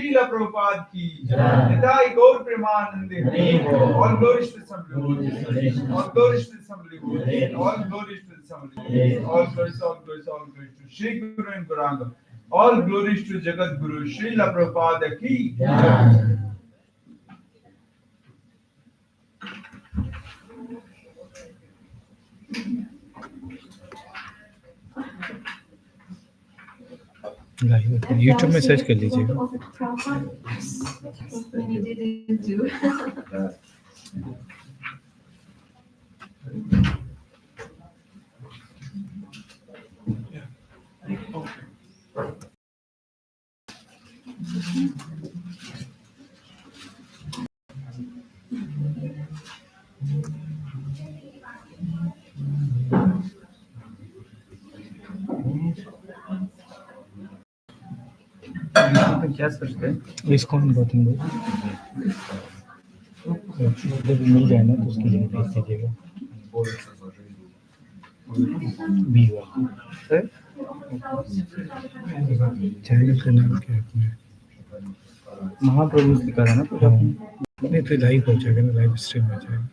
Srila Prabhupada ki Nitai Gaur Premanande. All glories to Assembly. All glories to Assembly. All glories to Assembly. All glories to Shri Guru and Guranga. All glories to Jagat Guru Srila Prabhupada ki. YouTube में search कर लीजिएगा. क्या सोचते हैं? इसको हम गौतम भाई जब मिल जाए ना तो उसके लिए भेज दीजिएगा. चैनल का नाम क्या है अपने? महाप्रभु लिखा था ना पूरा. नहीं तो लाइव हो जाएगा ना, लाइव स्ट्रीम हो जाएगा.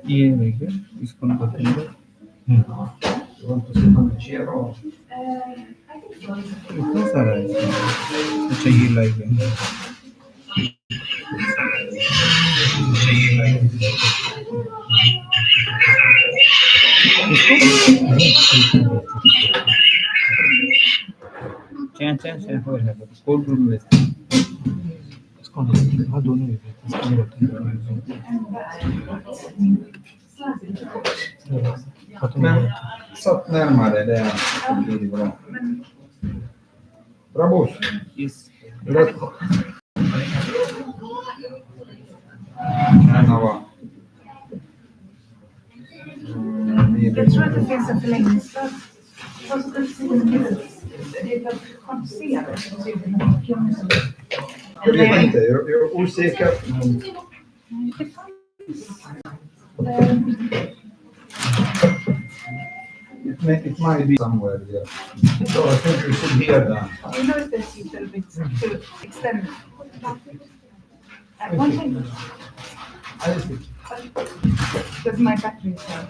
ये देखिए इसको हम करते हैं. इतना सारा है. अच्छा ये लाइव है. चैन हो रहा है. कोड ग्रुप में इसको हाँ दोनों ही इसको भी रखते हैं. Satt närmare, det blir bra. Prabhu, yes. Lätt. Jag tror att det finns en förlängningsstöd. Vad ska du säga nu? Det är för komplicerat. Jag vet inte, jag är osäker. It might be somewhere there. So I think we should hear that. You know if there's a little bit to extend. One thing. Because my battery is down.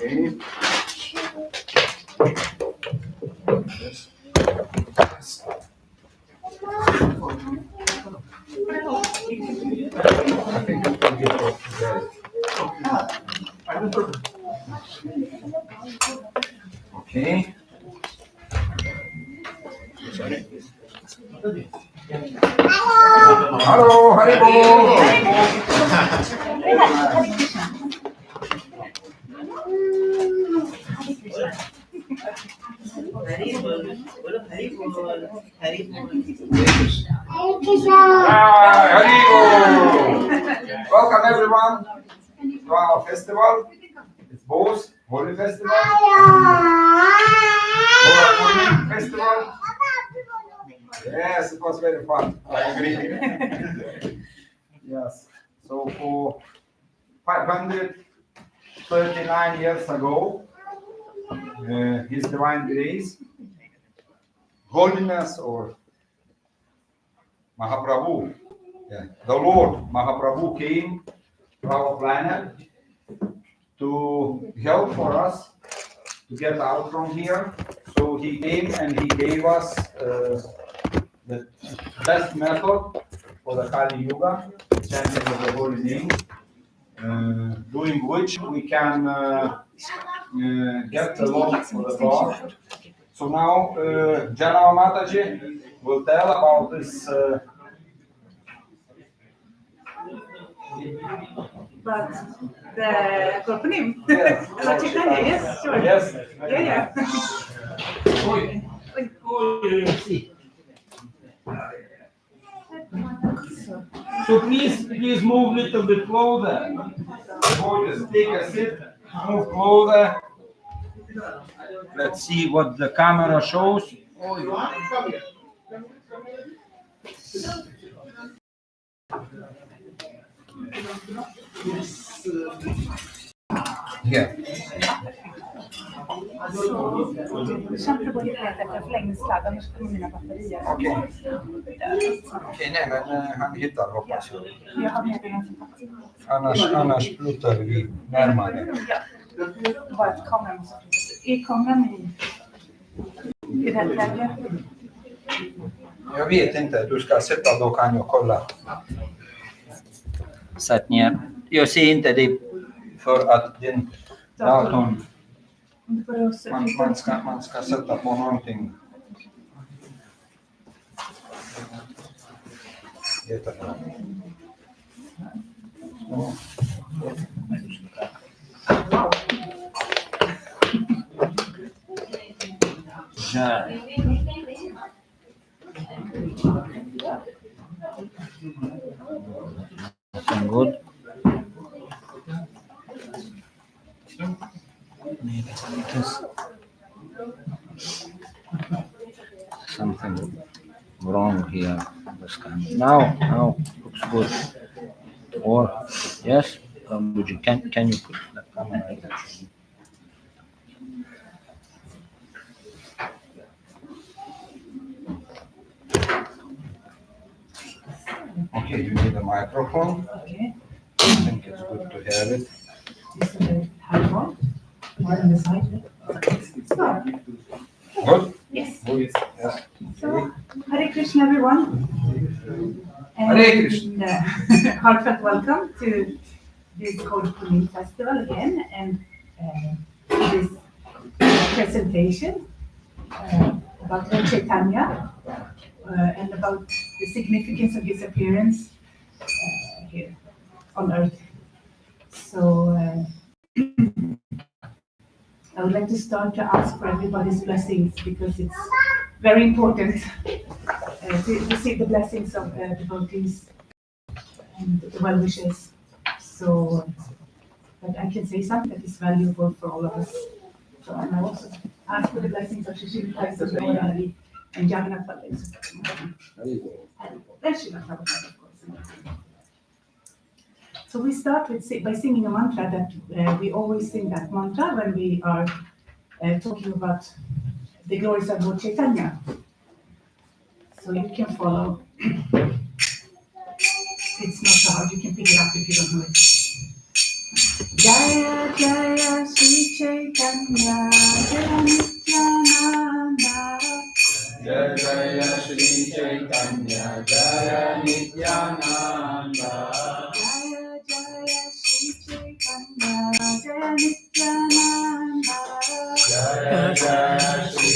Okay. I think it will get off today. Okay. Sorry. Hello, Haribo. Welcome everyone to our festival. It's Bose Holy Festival. Holy Festival. Yes, it was very fun. I agree. Yes. So for 539 years ago, His Divine Grace, Holiness, or Mahaprabhu, the Lord Mahaprabhu came to our planet to help for us to get out from here. So he came and he gave us the best method for the Kali Yuga, chanting of the holy name, doing which we can get the love for the God. So now Jana Mataji will tell about this. But the Korpanim? Yes. Yes, sure. Yes. Yeah. So please move a little bit closer. Just take a seat, move closer. Let's see what the camera shows. Here. Känn på ditt nät efter förlängningssladd, annars kommer mina batterier. Okej. Okej, nej men han hittar hoppas jag. Jag har med den. Annars flyttar vi närmare. Bara att kameran måste flyttas. Är kameran i rätt läge? Jag vet inte, du ska sätta då kan jag kolla. Sätt ner. Jag ser inte det för att den datorn man ska sätta på någonting. Jättebra. Där. Looking good. Something wrong here. Now looks good. Or yes, can you put the camera like that? Okay, you need a microphone. Okay. I think it's good to hear it. This is the high one. Right on the side. So, Good? yes. Good. Yes. So, Hare Krishna, everyone. Hare Krishna. Heartfelt welcome to this Kodapuni festival again, and this presentation about Lord Chaitanya and about the significance of his appearance here on earth. So I would like to start to ask for everybody's blessings, because it's very important to receive the blessings of devotees and the well wishes. So that I can say something that is valuable for all of us. So and I also ask for the blessings of Shishir Kaisa and Jagannath Balaji. And then Srila Prabhupada, of course. So we start by singing a mantra that we always sing that mantra when we are talking about the glories of Lord Chaitanya. So you can follow. It's not so hard, you can pick it up if you don't know it. Jaya Jaya Sri Chaitanya Jaya Nityananda Jaya Jaya Shri Chaitanya Jaya Nityananda Jaya Jaya Sri Chaitanya Jaya Nityananda Jaya Jaya Shri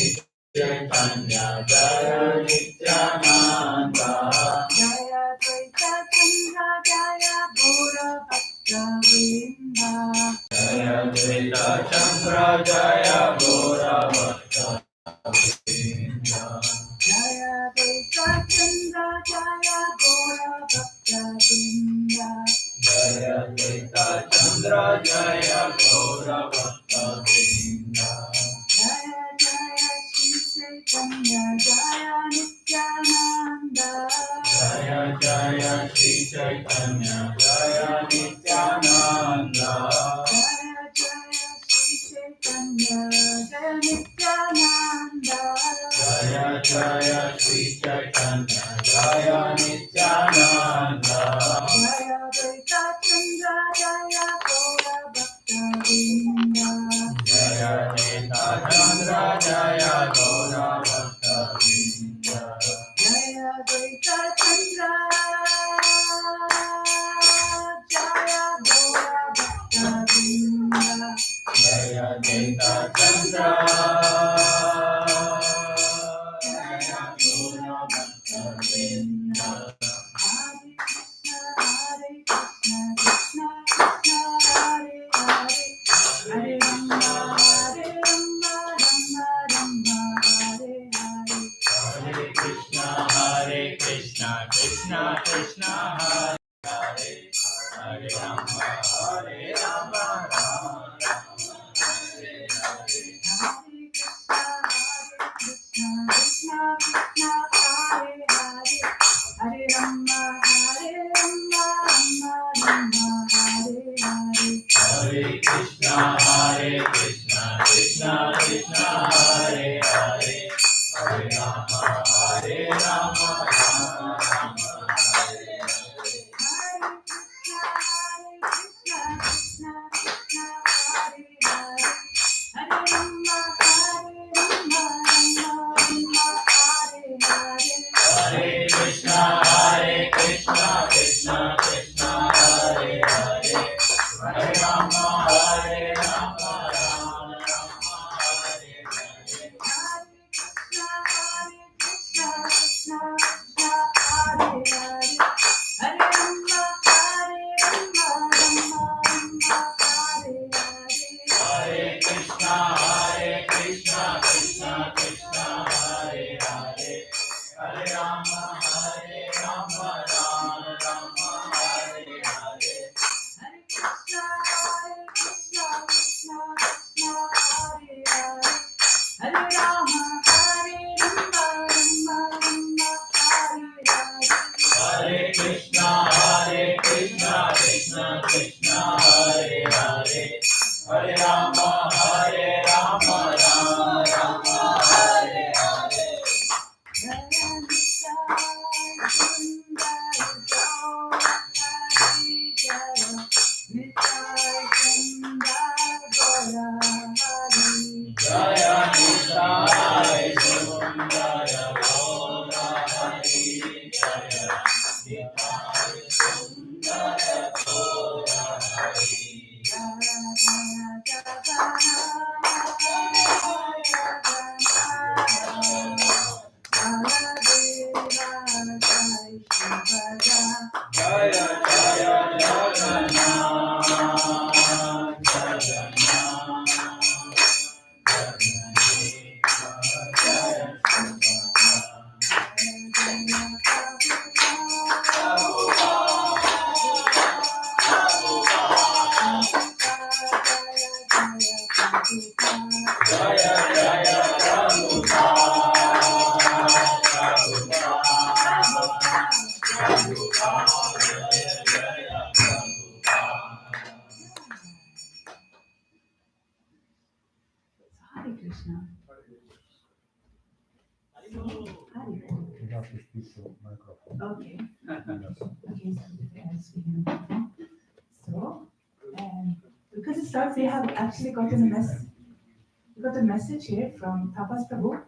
Chaitanya Jaya Nityananda Jaya Dvaita Chandra Jaya Gora Bhakta Vrinda Jaya Dvaita Chandra Jaya Gora Bhakta Jaya Dvaita Chandra Jaya Gora Bhakta Vrinda Jaya Dvaita Chandra Jaya Gora Bhakta Vrinda Jaya Jaya Sri Chaitanya Jaya Nityananda Jaya Jaya Shri Chaitanya Jaya Nityananda Jaya Jaya Sri Chaitanya Jaya Nityananda Jaya Jaya Shri Chaitanya Jaya Nityananda Jaya Dvaita Chandra Jaya Gora Bhakta Vrinda Jaya Dvaita Chandra Jaya Gora Bhakta Vrinda Jaya Dvaita Chandra Jaya Gora Bhakta Vrinda Jaya Dvaita Chandra Jaya Gora Bhakta Vrinda Hare Krishna, Krishna Krishna, Hare Hare, Hare Rama, Rama Rama, Hare Hare. Hare Krishna, Krishna Krishna, Hare Hare, Hare Rama, Rama, Hare Hare. Hare Krishna, Krishna Krishna, Hare Hare Krishna. Hare You have to speak to microphone. Okay. Yes. Okay, so because it starts, we have actually gotten we got a message here from Tapas Prabhu.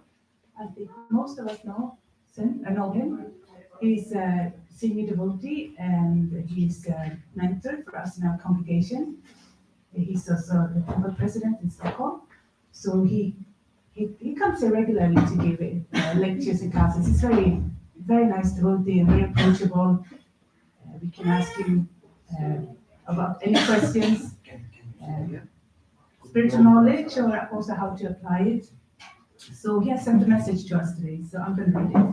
I think most of us know him. He's a senior devotee and he's a mentor for us in our congregation. He's also the temple president in Stockholm. So he comes here regularly to give lectures and classes. He's very nice devotee and very approachable. We can ask him about any questions, spiritual knowledge, or also how to apply it. So he has sent a message to us today, so I'm going to read it.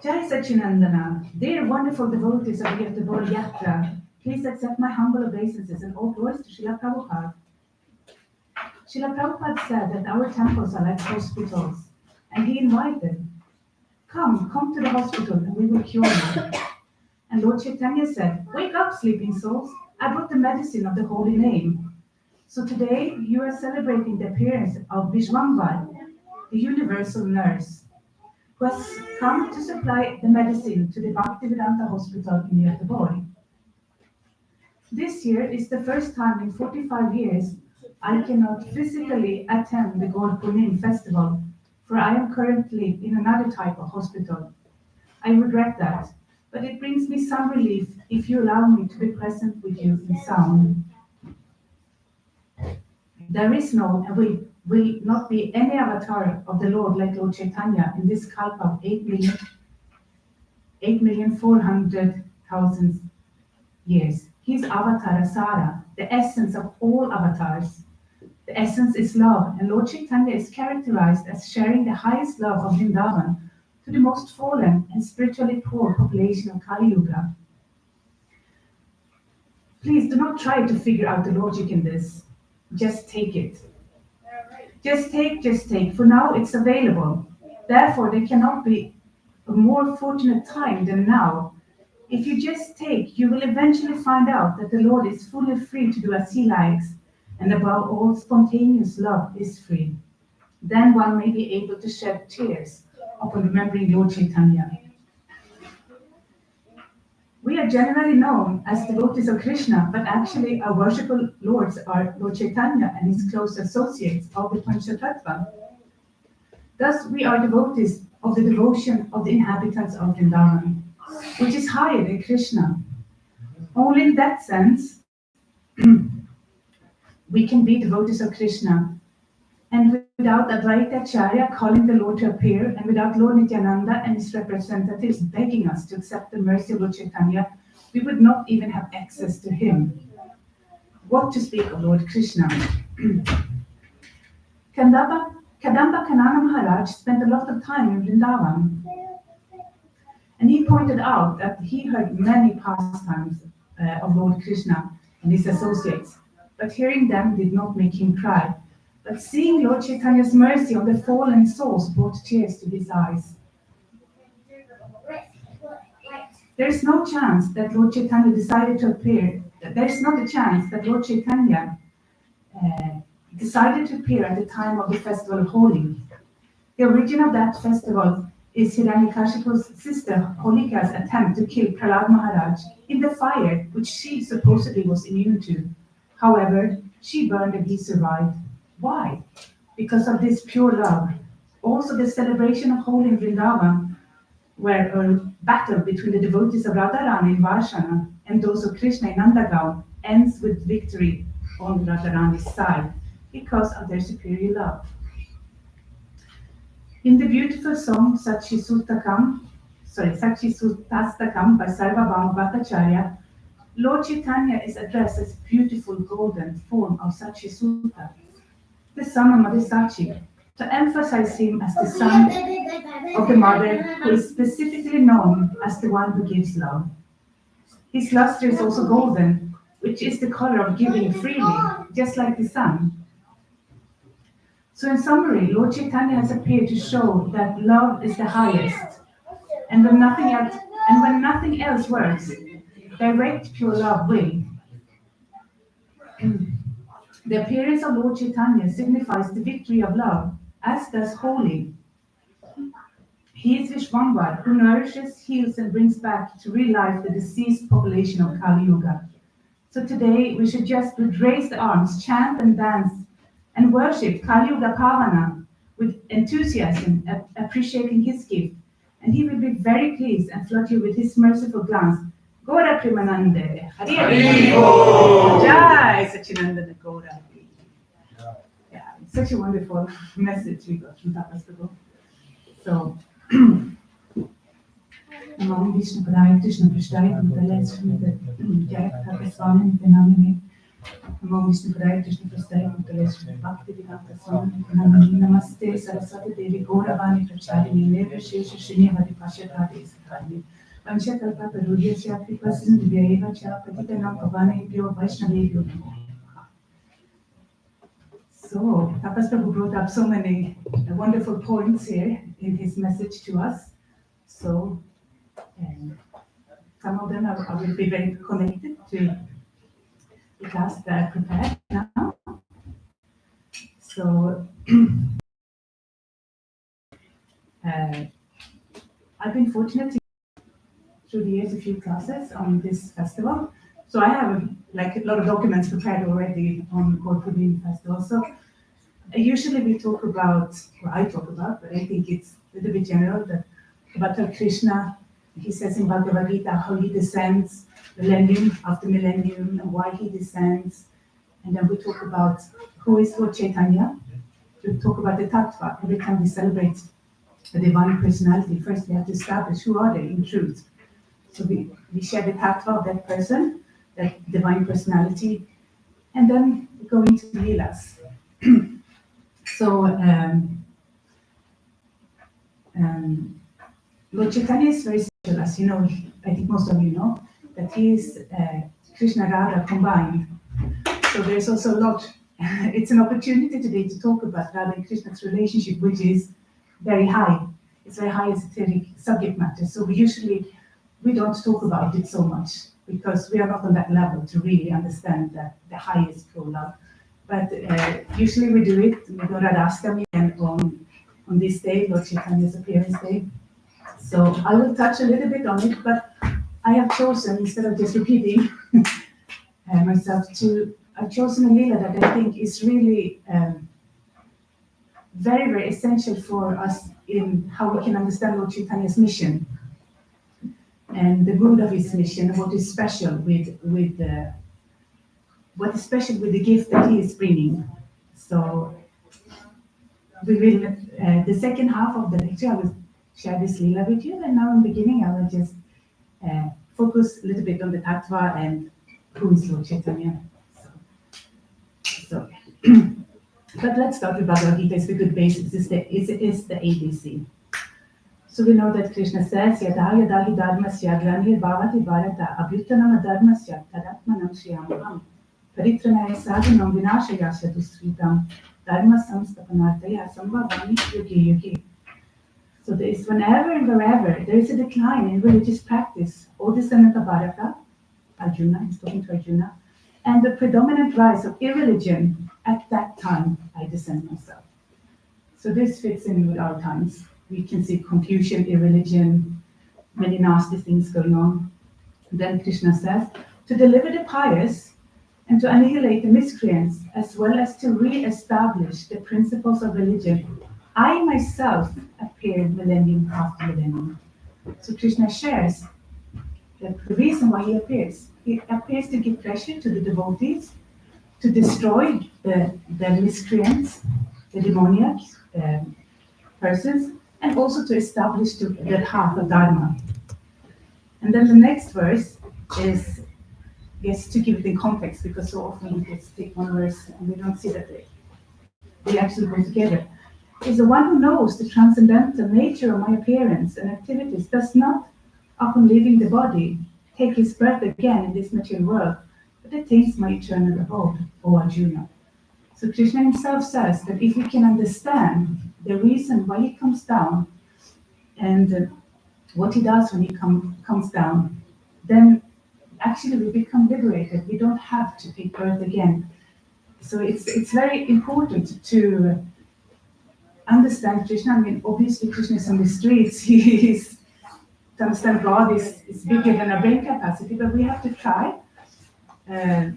Jai Sachinandana, dear wonderful devotees of the Göteborg Yatra, please accept my humble obeisances and all glories to Srila Prabhupada. Srila Prabhupada said that our temples are like hospitals, and he invited, come to the hospital and we will cure you. And Lord Chaitanya said, wake up, sleeping souls, I brought the medicine of the holy name. So today you are celebrating the appearance of Vishwambar, the universal nurse, who has come to supply the medicine to the Bhaktivedanta Hospital in Göteborg. This year is the first time in 45 years I cannot physically attend the Gaur Punim festival, for I am currently in another type of hospital. I regret that, but it brings me some relief if you allow me to be present with you in sound. There is no and will not be any avatar of the Lord like Lord Chaitanya in this kalpa of 8,400,000 years. His avatar Asara, the essence of all avatars. The essence is love, and Lord Chaitanya is characterized as sharing the highest love of Vrindavan to the most fallen and spiritually poor population of Kali Yuga. Please do not try to figure out the logic in this. Just take it. Just take. For now it's available. Therefore, there cannot be a more fortunate time than now. If you just take, you will eventually find out that the Lord is fully free to do as He likes, and above all, spontaneous love is free. Then one may be able to shed tears upon remembering Lord Chaitanya. We are generally known as devotees of Krishna, but actually our worshipful lords are Lord Chaitanya and his close associates of the Panchatattva. Thus, we are devotees of the devotion of the inhabitants of Vrindavan, which is higher than Krishna. Only in that sense, we can be devotees of Krishna. And without Advaita Acharya calling the Lord to appear, and without Lord Nityananda and his representatives begging us to accept the mercy of Lord Chaitanya, we would not even have access to him. What to speak of Lord Krishna? Kadamba Kanana Maharaj spent a lot of time in Vrindavan, and he pointed out that he heard many pastimes of Lord Krishna and his associates, but hearing them did not make him cry. But seeing Lord Chaitanya's mercy on the fallen souls brought tears to his eyes. There is no chance that Lord Chaitanya decided to appear. There is not a chance that Lord Chaitanya decided to appear at the time of the festival of Holi. The origin of that festival is Hiranyakashipu's sister Holika's attempt to kill Prahlad Maharaj in the fire which she supposedly was immune to. However, she burned and he survived. Why? Because of this pure love. Also, the celebration of Holi in Vrindavan, where a battle between the devotees of Radharani in Varshana and those of Krishna in Nandagaon ends with victory on Radharani's side because of their superior love. In the beautiful song Sachi Sutastakam by Sarvabhauma Bhattacharya, Lord Chaitanya is addressed as beautiful golden form of Sachi Sutta, the son of Mother Sachi, to emphasize him as the son of the mother who is specifically known as the one who gives love. His luster is also golden, which is the color of giving freely, just like the sun. So in summary, Lord Chaitanya has appeared to show that love is the highest, and when nothing else works, direct pure love will. The appearance of Lord Chaitanya signifies the victory of love, as does Holi. He is Vishwambar, who nourishes, heals, and brings back to real life the deceased population of Kali Yuga. So today we should just with raised arms, chant and dance, and worship Kali Yuga Pavana with enthusiasm, appreciating his gift. And he will be very pleased and flood you with his merciful glance. Gora Premanande, Hari Hari Bol, Jai Sachinandana Gora. Yeah, it's such a wonderful message we got from Tapas Prabhu. So, Namo Vishnu Padaya Krishna Prasthaya Mudalaya Srimita Jai Kaka Swami Nitanamini. Namo Vishnu Padaya Krishna Prasthaya Mudalaya Srimita Bhakti Vedanta Swami Nitanamini. Namaste Saraswati Devi Gauravani Pracharini Nirvishesha Shri Hari Pashatati Sathani. Panchakalpa Parudhyasya Kripa Sindhyayeva Cha Patitanam Pavanebhyo Vaishnavebhyo Namo. So, Tapas Prabhu brought up so many wonderful points here in his message to us. So, some of them I will be very connected to the class that I prepared now. So, I've been fortunate to through the years a few classes on this festival. So I have a lot of documents prepared already on Gorpurnim festival. So usually we talk about, or I talk about, but I think it's a little bit general, that about Krishna. He says in Bhagavad Gita how he descends millennium after millennium and why he descends. And then we talk about who is Lord Chaitanya. We talk about the tattva. Every time we celebrate the divine personality, first we have to establish who are they in truth. So we share the tattva of that person, that divine personality, and then we go into the leelas. So Lord Chaitanya is very special, as you know, I think most of you know, that he is Krishna Radha combined. So there's also a lot, it's an opportunity today to talk about Radha and Krishna's relationship, which is very high. it's very high esoteric subject matter. So we don't talk about it so much because we are not on that level to really understand the highest pure love. But usually we do it. We do Radhastami and on this day, Lord Chaitanya's appearance day. So I will touch a little bit on it, but I have chosen, instead of just repeating myself, I've chosen a lila that I think is really very, very essential for us in how we can understand Lord Chaitanya's mission and the good of his mission, and what is special with the gift that he is bringing. So we will, the second half of the lecture, I will share this lila with you, and now in the beginning I will just focus a little bit on the tattva and who is Lord Chaitanya. So but let's start with Bhagavad Gita. It's a good basis. It's the ABC. So we know that Krishna says, Yada yada hi dharmasya glanir bhavati bharata abhyutanam adharmasya tadatmanam shriyamaham paritranaya sadhanam vinashayasya duskritam dharma samstapanartaya sambhavami yugi yugi. So there is whenever and wherever there is a decline in religious practice, O descendant of Bharata, Arjuna, he's talking to Arjuna, and the predominant rise of irreligion, at that time I descend myself. So this fits in with our times. We can see confusion, irreligion, many nasty things going on. Then Krishna says, to deliver the pious and to annihilate the miscreants, as well as to re-establish the principles of religion, I myself appeared millennium after millennium. So Krishna shares that the reason why he appears to give pleasure to the devotees, to destroy the miscreants, the demoniac persons, and also to establish the path of Dharma. And then the next verse is, yes, to give it in context, because so often we just take one verse and we don't see that they actually go together. Is the one who knows the transcendental nature of my appearance and activities does not, upon leaving the body, take his birth again in this material world, but attains my eternal abode, O Arjuna. So Krishna himself says that if we can understand the reason why he comes down and what he does when he comes down, then actually we become liberated. We don't have to take birth again. So it's very important to understand Krishna. I mean, obviously Krishna is on the streets. To understand God is bigger than our brain capacity, but we have to try to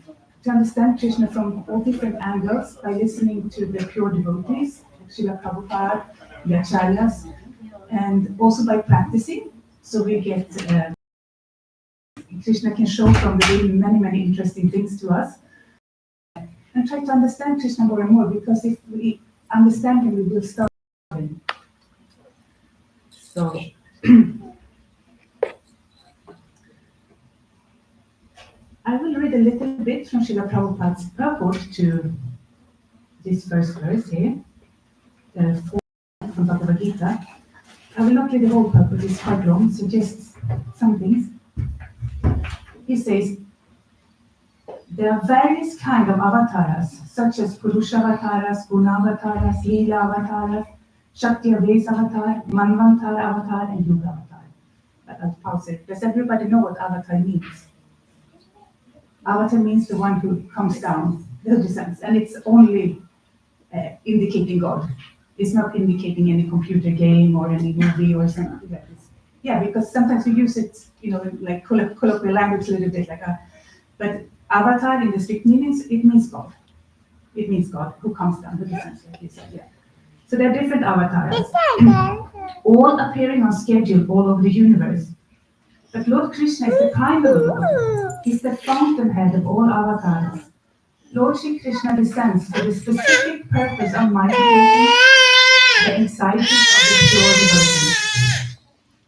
understand Krishna from all different angles by listening to the pure devotees, Srila Prabhupada, the Acharyas, and also by practicing. So we get, Krishna can show from the Veda many, many interesting things to us. And try to understand Krishna more and more, because if we understand him, we will start loving. So, I will read a little bit from Srila Prabhupada's purport to this first verse here, the fourth from Bhagavad Gita. I will not read the whole purport, it's quite long, so just some things. He says, there are various kinds of avatars, such as Purusha avatars, Guna avatars, Leela avatars, Shakti Avesa avatar, Manvantara avatar, and Yoga avatar. But I'll pause it. Does everybody know what avatar means? Avatar means the one who comes down, the descends, and it's only indicating God. It's not indicating any computer game or any movie or something like this. Yeah, because sometimes we use it, like colloquial language a little bit like that. But avatar in the strict meanings, it means God. It means God who comes down, who descends, like you said, yeah. So there are different avatars, all appearing on schedule all over the universe. But Lord Krishna is the primary Lord. He's the fountainhead of all avatars. Lord Shri Krishna descends for the specific purpose of mitigating the anxieties of the pure devotees.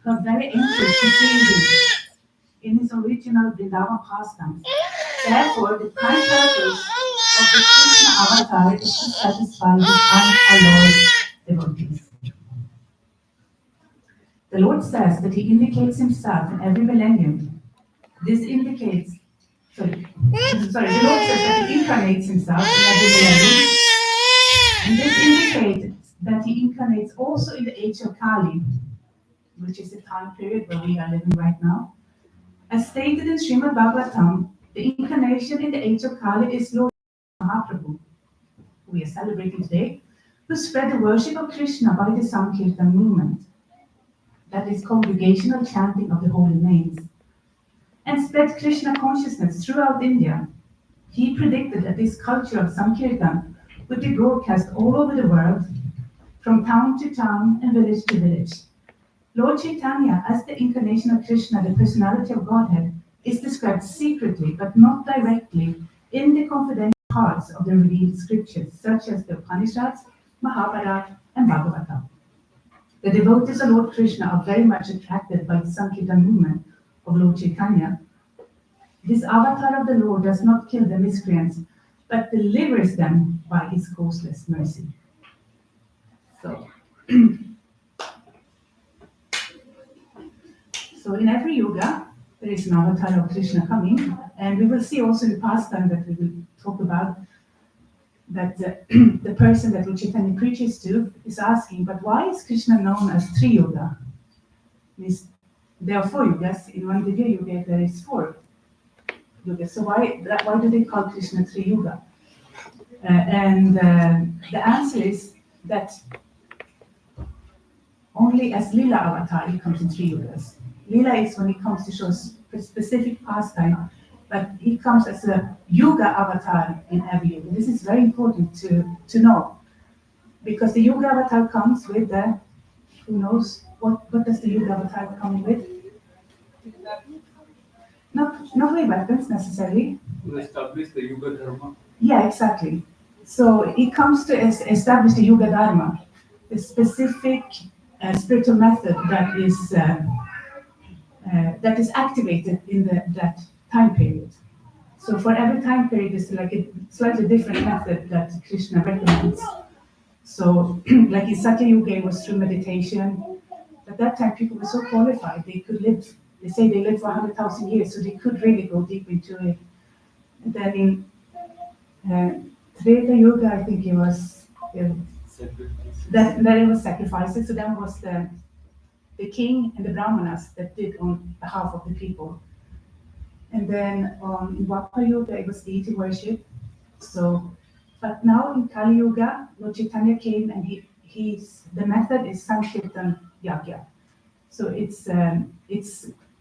Her very angels became him in his original Vrindavan pastimes. Therefore, the prime purpose of the Krishna avatar is to satisfy the unalloyed devotees. The Lord says that he indicates himself in every millennium. This indicates, the Lord says that he incarnates himself in every millennium. And this indicates that he incarnates also in the age of Kali, which is the time period where we are living right now. As stated in Srimad Bhagavatam, the incarnation in the age of Kali is Lord Mahaprabhu, who we are celebrating today, who spread the worship of Krishna by the Sankirtan movement, that is congregational chanting of the holy names, and spread Krishna consciousness throughout India. He predicted that this culture of Sankirtan would be broadcast all over the world, from town to town and village to village. Lord Chaitanya, as the incarnation of Krishna, the personality of Godhead, is described secretly but not directly in the confidential parts of the revealed scriptures, such as the Upanishads, Mahabharata, and Bhagavatam. The devotees of Lord Krishna are very much attracted by the Sankirtan movement of Lord Chaitanya. This avatar of the Lord does not kill the miscreants, but delivers them by his causeless mercy. So, so in every yuga, there is an avatar of Krishna coming, and we will see also in the pastime that we will talk about that the person that Lord Chaitanya preaches to is asking, but why is Krishna known as Tri-yuga? Means there are 4 yugas. In one Divya Yuga, there is 4 yugas. So why do they call Krishna Tri-yuga? The answer is that only as Lila avatar he comes in 3 yugas. Lila is when he comes to show specific pastime, but he comes as a yuga avatar in every yuga. This is very important to know, because the yuga avatar comes with the, who knows, what does the yuga avatar come with? Not with weapons necessarily. To establish the Yuga Dharma. Yeah, exactly. So it comes to establish the Yuga Dharma, a specific spiritual method that is activated in that time period. So for every time period, it's like a slightly different method that Krishna recommends. So like in Satya Yuga, it was through meditation. At that time, people were so qualified, they could live, they say they lived for 100,000 years, so they could really go deep into it. And then in Treta Yuga, I think it was, that it was sacrifices, so then was the king and the brahmanas that did on behalf of the people. And then in Dwapara Yuga, it was deity worship. So, but now in Kali Yuga, Lord Chaitanya came and the method is Sankirtan Yagya. So it's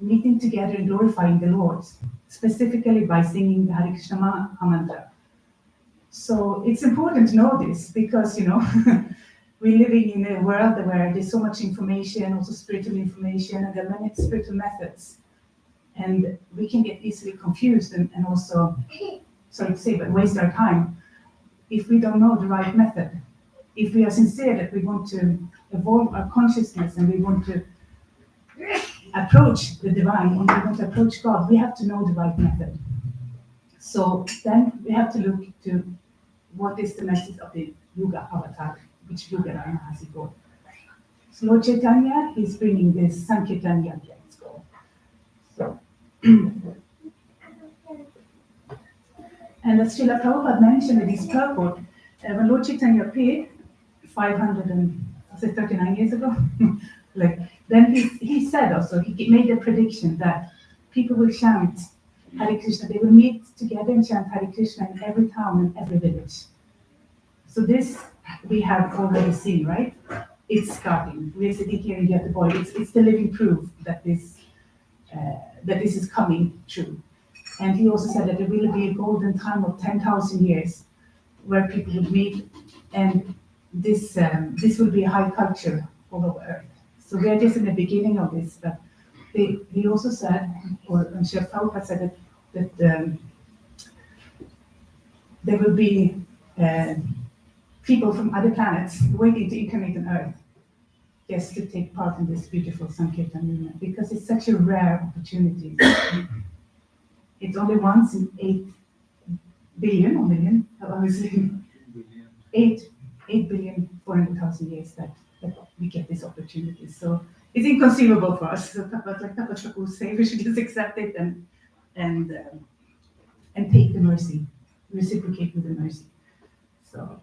meeting together and glorifying the Lord, specifically by singing the Hare Krishna Maha Mantra. So it's important to know this because, we're living in a world where there's so much information, also spiritual information, and there are many spiritual methods. And we can get easily confused and also, sorry to say, but waste our time if we don't know the right method. If we are sincere that we want to evolve our consciousness and we want to approach the divine and we want to approach God, we have to know the right method. So then we have to look to what is the message of the Yuga avatar, which Yuga Dharma has it called. So Lord Chaitanya is bringing this Sankirtan Yagya, it's called. So, and as Srila Prabhupada mentioned in his purport, when Lord Chaitanya appeared 539 years ago, then he said also, he made a prediction that people will chant Hare Krishna, they will meet together and chant Hare Krishna in every town and every village. So this we have already seen, right? It's starting. We're sitting here in Göteborg. It's the living proof that this is coming true. And he also said that there will be a golden time of 10,000 years where people would meet, and this will be a high culture all over Earth. So we are just in the beginning of this, but he also said, or Srila Prabhupada said that there will be people from other planets waiting to incarnate on Earth just to take part in this beautiful Sankirtan movement, because it's such a rare opportunity. It's only once in 8 billion or million, obviously, 8,400,000,000 years that we get this opportunity. So it's inconceivable for us. So like Tapat say, we should just accept it and take the mercy, reciprocate with the mercy. So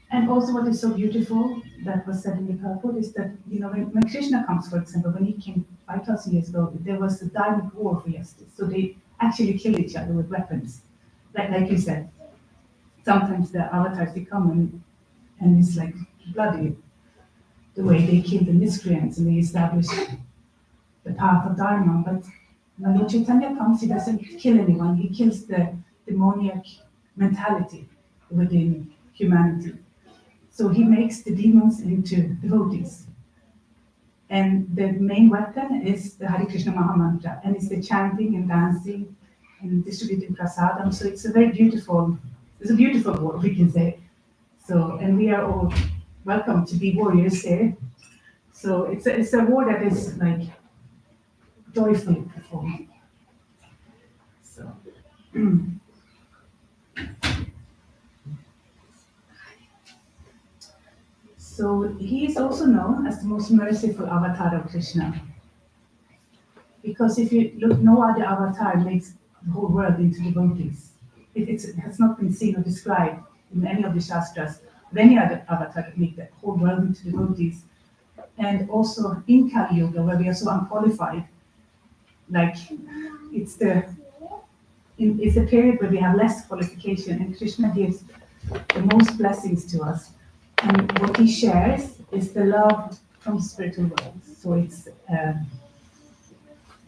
And also what is so beautiful that was said in the purport is that, when Krishna comes, for example, when he came 5,000 years ago, there was a direct war for justice. So they actually killed each other with weapons. Like you said, sometimes the avatars, they come and it's like bloody the way they kill the miscreants and they establish the path of Dharma. But when Lord Chaitanya comes, he doesn't kill anyone. He kills the demoniac mentality within humanity. So he makes the demons into devotees. And the main weapon is the Hare Krishna Maha Mantra, and it's the chanting and dancing and distributing prasadam. So it's a beautiful war, we can say. So, and we are all welcome to be warriors here. So it's a war that is like joyfully performed. So. So he is also known as the most merciful avatar of Krishna. Because if you look, no other avatar makes the whole world into devotees. It has not been seen or described in any of the Shastras of any other avatar that make the whole world into devotees. And also in Kali Yuga, where we are so unqualified, like it's a period where we have less qualification, and Krishna gives the most blessings to us. And what he shares is the love from the spiritual world. So it's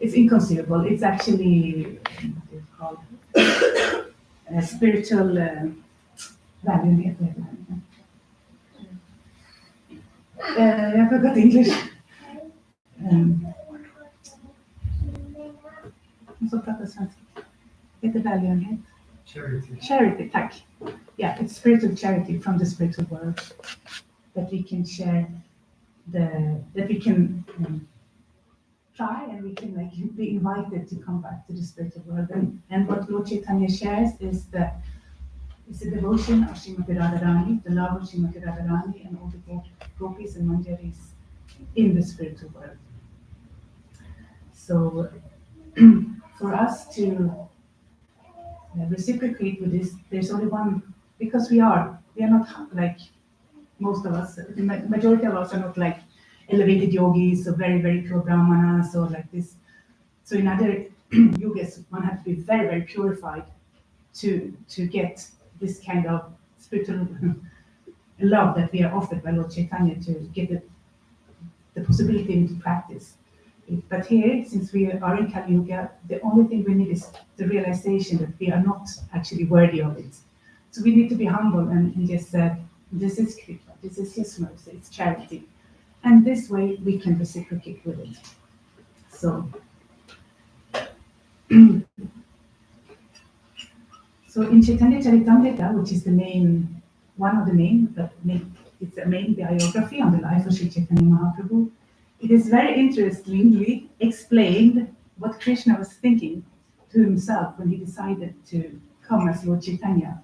inconceivable. It's actually what is called a spiritual value. I forgot English. Så pratar svenska. Heter välgörenhet? Charity, tack. Yeah, it's spiritual charity from the spiritual world that we can share, that we can try, and we can be invited to come back to the spiritual world. And what Lord Chaitanya shares is the devotion of Srimati Radharani, the love of Srimati Radharani, and all the gopis and manjaris in the spiritual world. So for us to reciprocate with this, there's only one, because we are not like most of us, the majority of us are not like elevated yogis or very, very pure brahmanas or like this. So in other yugas, one has to be very, very purified to get this kind of spiritual love that we are offered by Lord Chaitanya, to get the possibility into practice. But here, since we are in Kali Yuga, the only thing we need is the realization that we are not actually worthy of it. So we need to be humble and just say, this is Kripa, this is His mercy, it's charity. And this way we can reciprocate with it. So, so in Chaitanya Charitamrita, which is one of the main, it's a main biography on the life of Sri Chaitanya Mahaprabhu, it is very interestingly explained what Krishna was thinking to himself when he decided to come as Lord Chaitanya.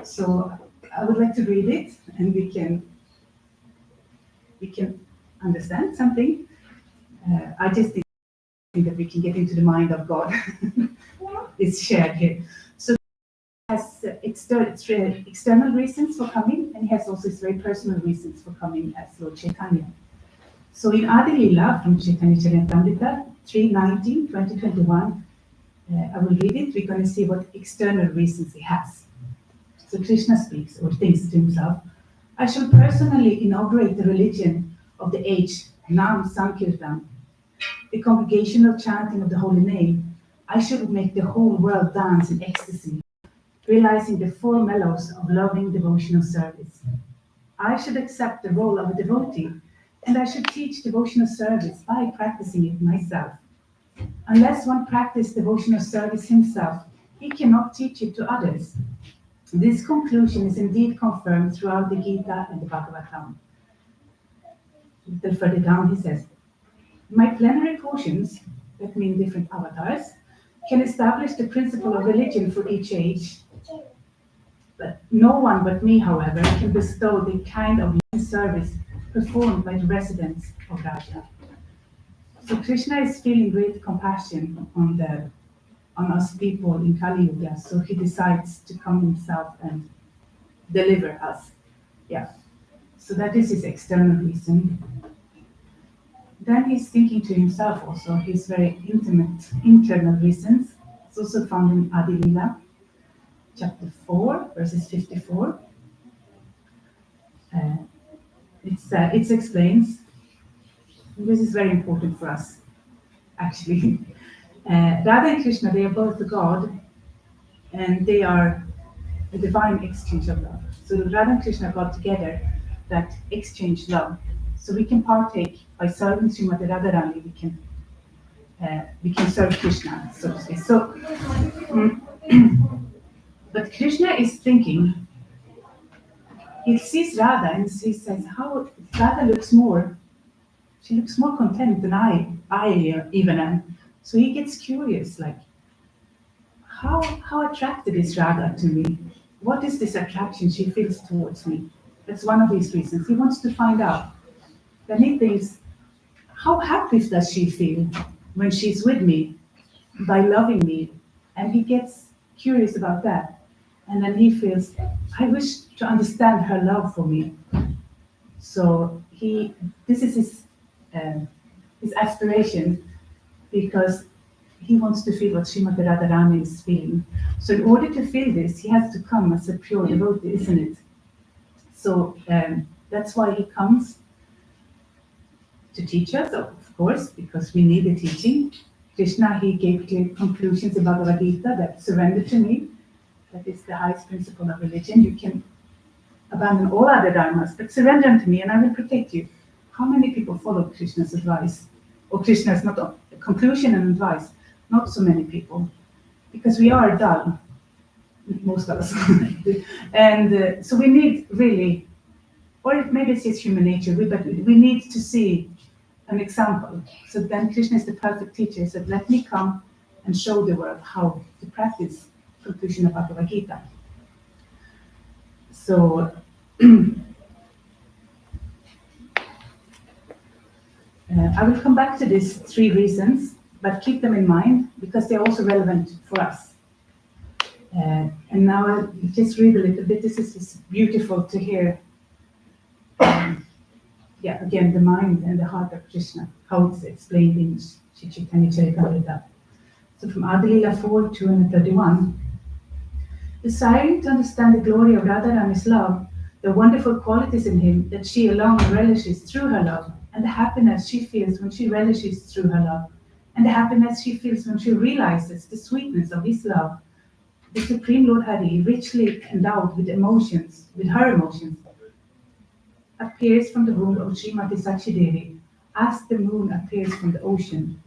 So I would like to read it, and we can understand something. I just think that we can get into the mind of God. It's shared here. So he has external reasons for coming, and he has also his very personal reasons for coming as Lord Chaitanya. So in Adi Lila from Chaitanya Charitamrita 3:19, 2021, I will read it. We're going to see what external reasons he has. So Krishna speaks or thinks to himself, I shall personally inaugurate the religion of the age, Nam Sankirtan, the congregational chanting of the holy name. I should make the whole world dance in ecstasy, realizing the four mellows of loving devotional service. I should accept the role of a devotee, and I should teach devotional service by practicing it myself. Unless one practices devotional service himself, he cannot teach it to others. This conclusion is indeed confirmed throughout the Gita and the Bhagavatam. A little further down he says, my plenary portions, that mean different avatars, can establish the principle of religion for each age. But no one but me, however, can bestow the kind of service performed by the residents of Raja. So Krishna is feeling great compassion on us people in Kali Yuga, so he decides to come himself and deliver us Yeah. So that is his external reason. Then he's thinking to himself also, his very intimate internal reasons. It's also found in Adi Lila, chapter 4, verses 54. It explains, this is very important for us, actually. Radha and Krishna, they are both the God, and they are a divine exchange of love. So Radha and Krishna got together that exchange love. So we can partake by serving Srimati Radharani, we can serve Krishna, so to say. So, but Krishna is thinking, he sees Radha and he says, how Radha looks more, she looks more content than I even am. So he gets curious, like, how attracted is Radha to me? What is this attraction she feels towards me? That's one of his reasons. He wants to find out. Then he thinks, how happy does she feel when she's with me by loving me? And he gets curious about that. And then he feels, I wish to understand her love for me. So this is his aspiration, because he wants to feel what Srimati Radharani is feeling. So in order to feel this, he has to come as a pure devotee, isn't it? So that's why he comes to teach us, of course, because we need the teaching. Krishna, he gave clear conclusions in Bhagavad Gita that surrender to me, that is the highest principle of religion. You can abandon all other dharmas, but surrender unto me and I will protect you. How many people follow Krishna's advice? Or Krishna's not a conclusion and advice? Not so many people, because we are dull, most of us. And so we need really, or maybe it's just human nature, but we need to see an example. So then Krishna is the perfect teacher. He said, let me come and show the world how to practice conclusion of Bhagavad Gita. So I will come back to these 3 reasons, but keep them in mind because they're also relevant for us. And now I'll just read a little bit. This is just beautiful to hear. Again, the mind and the heart of Krishna, how it's explained in Shri Chaitanya Charitamrita. So from Adi Lila 4, 231. Desiring to understand the glory of Radharani's love, the wonderful qualities in him that she alone relishes through her love, and the happiness she feels when she relishes through her love, and the happiness she feels when she realizes the sweetness of his love, the Supreme Lord Hari, richly endowed with her emotions, appears from the womb of Srimati Sakshi Devi, as the moon appears from the ocean.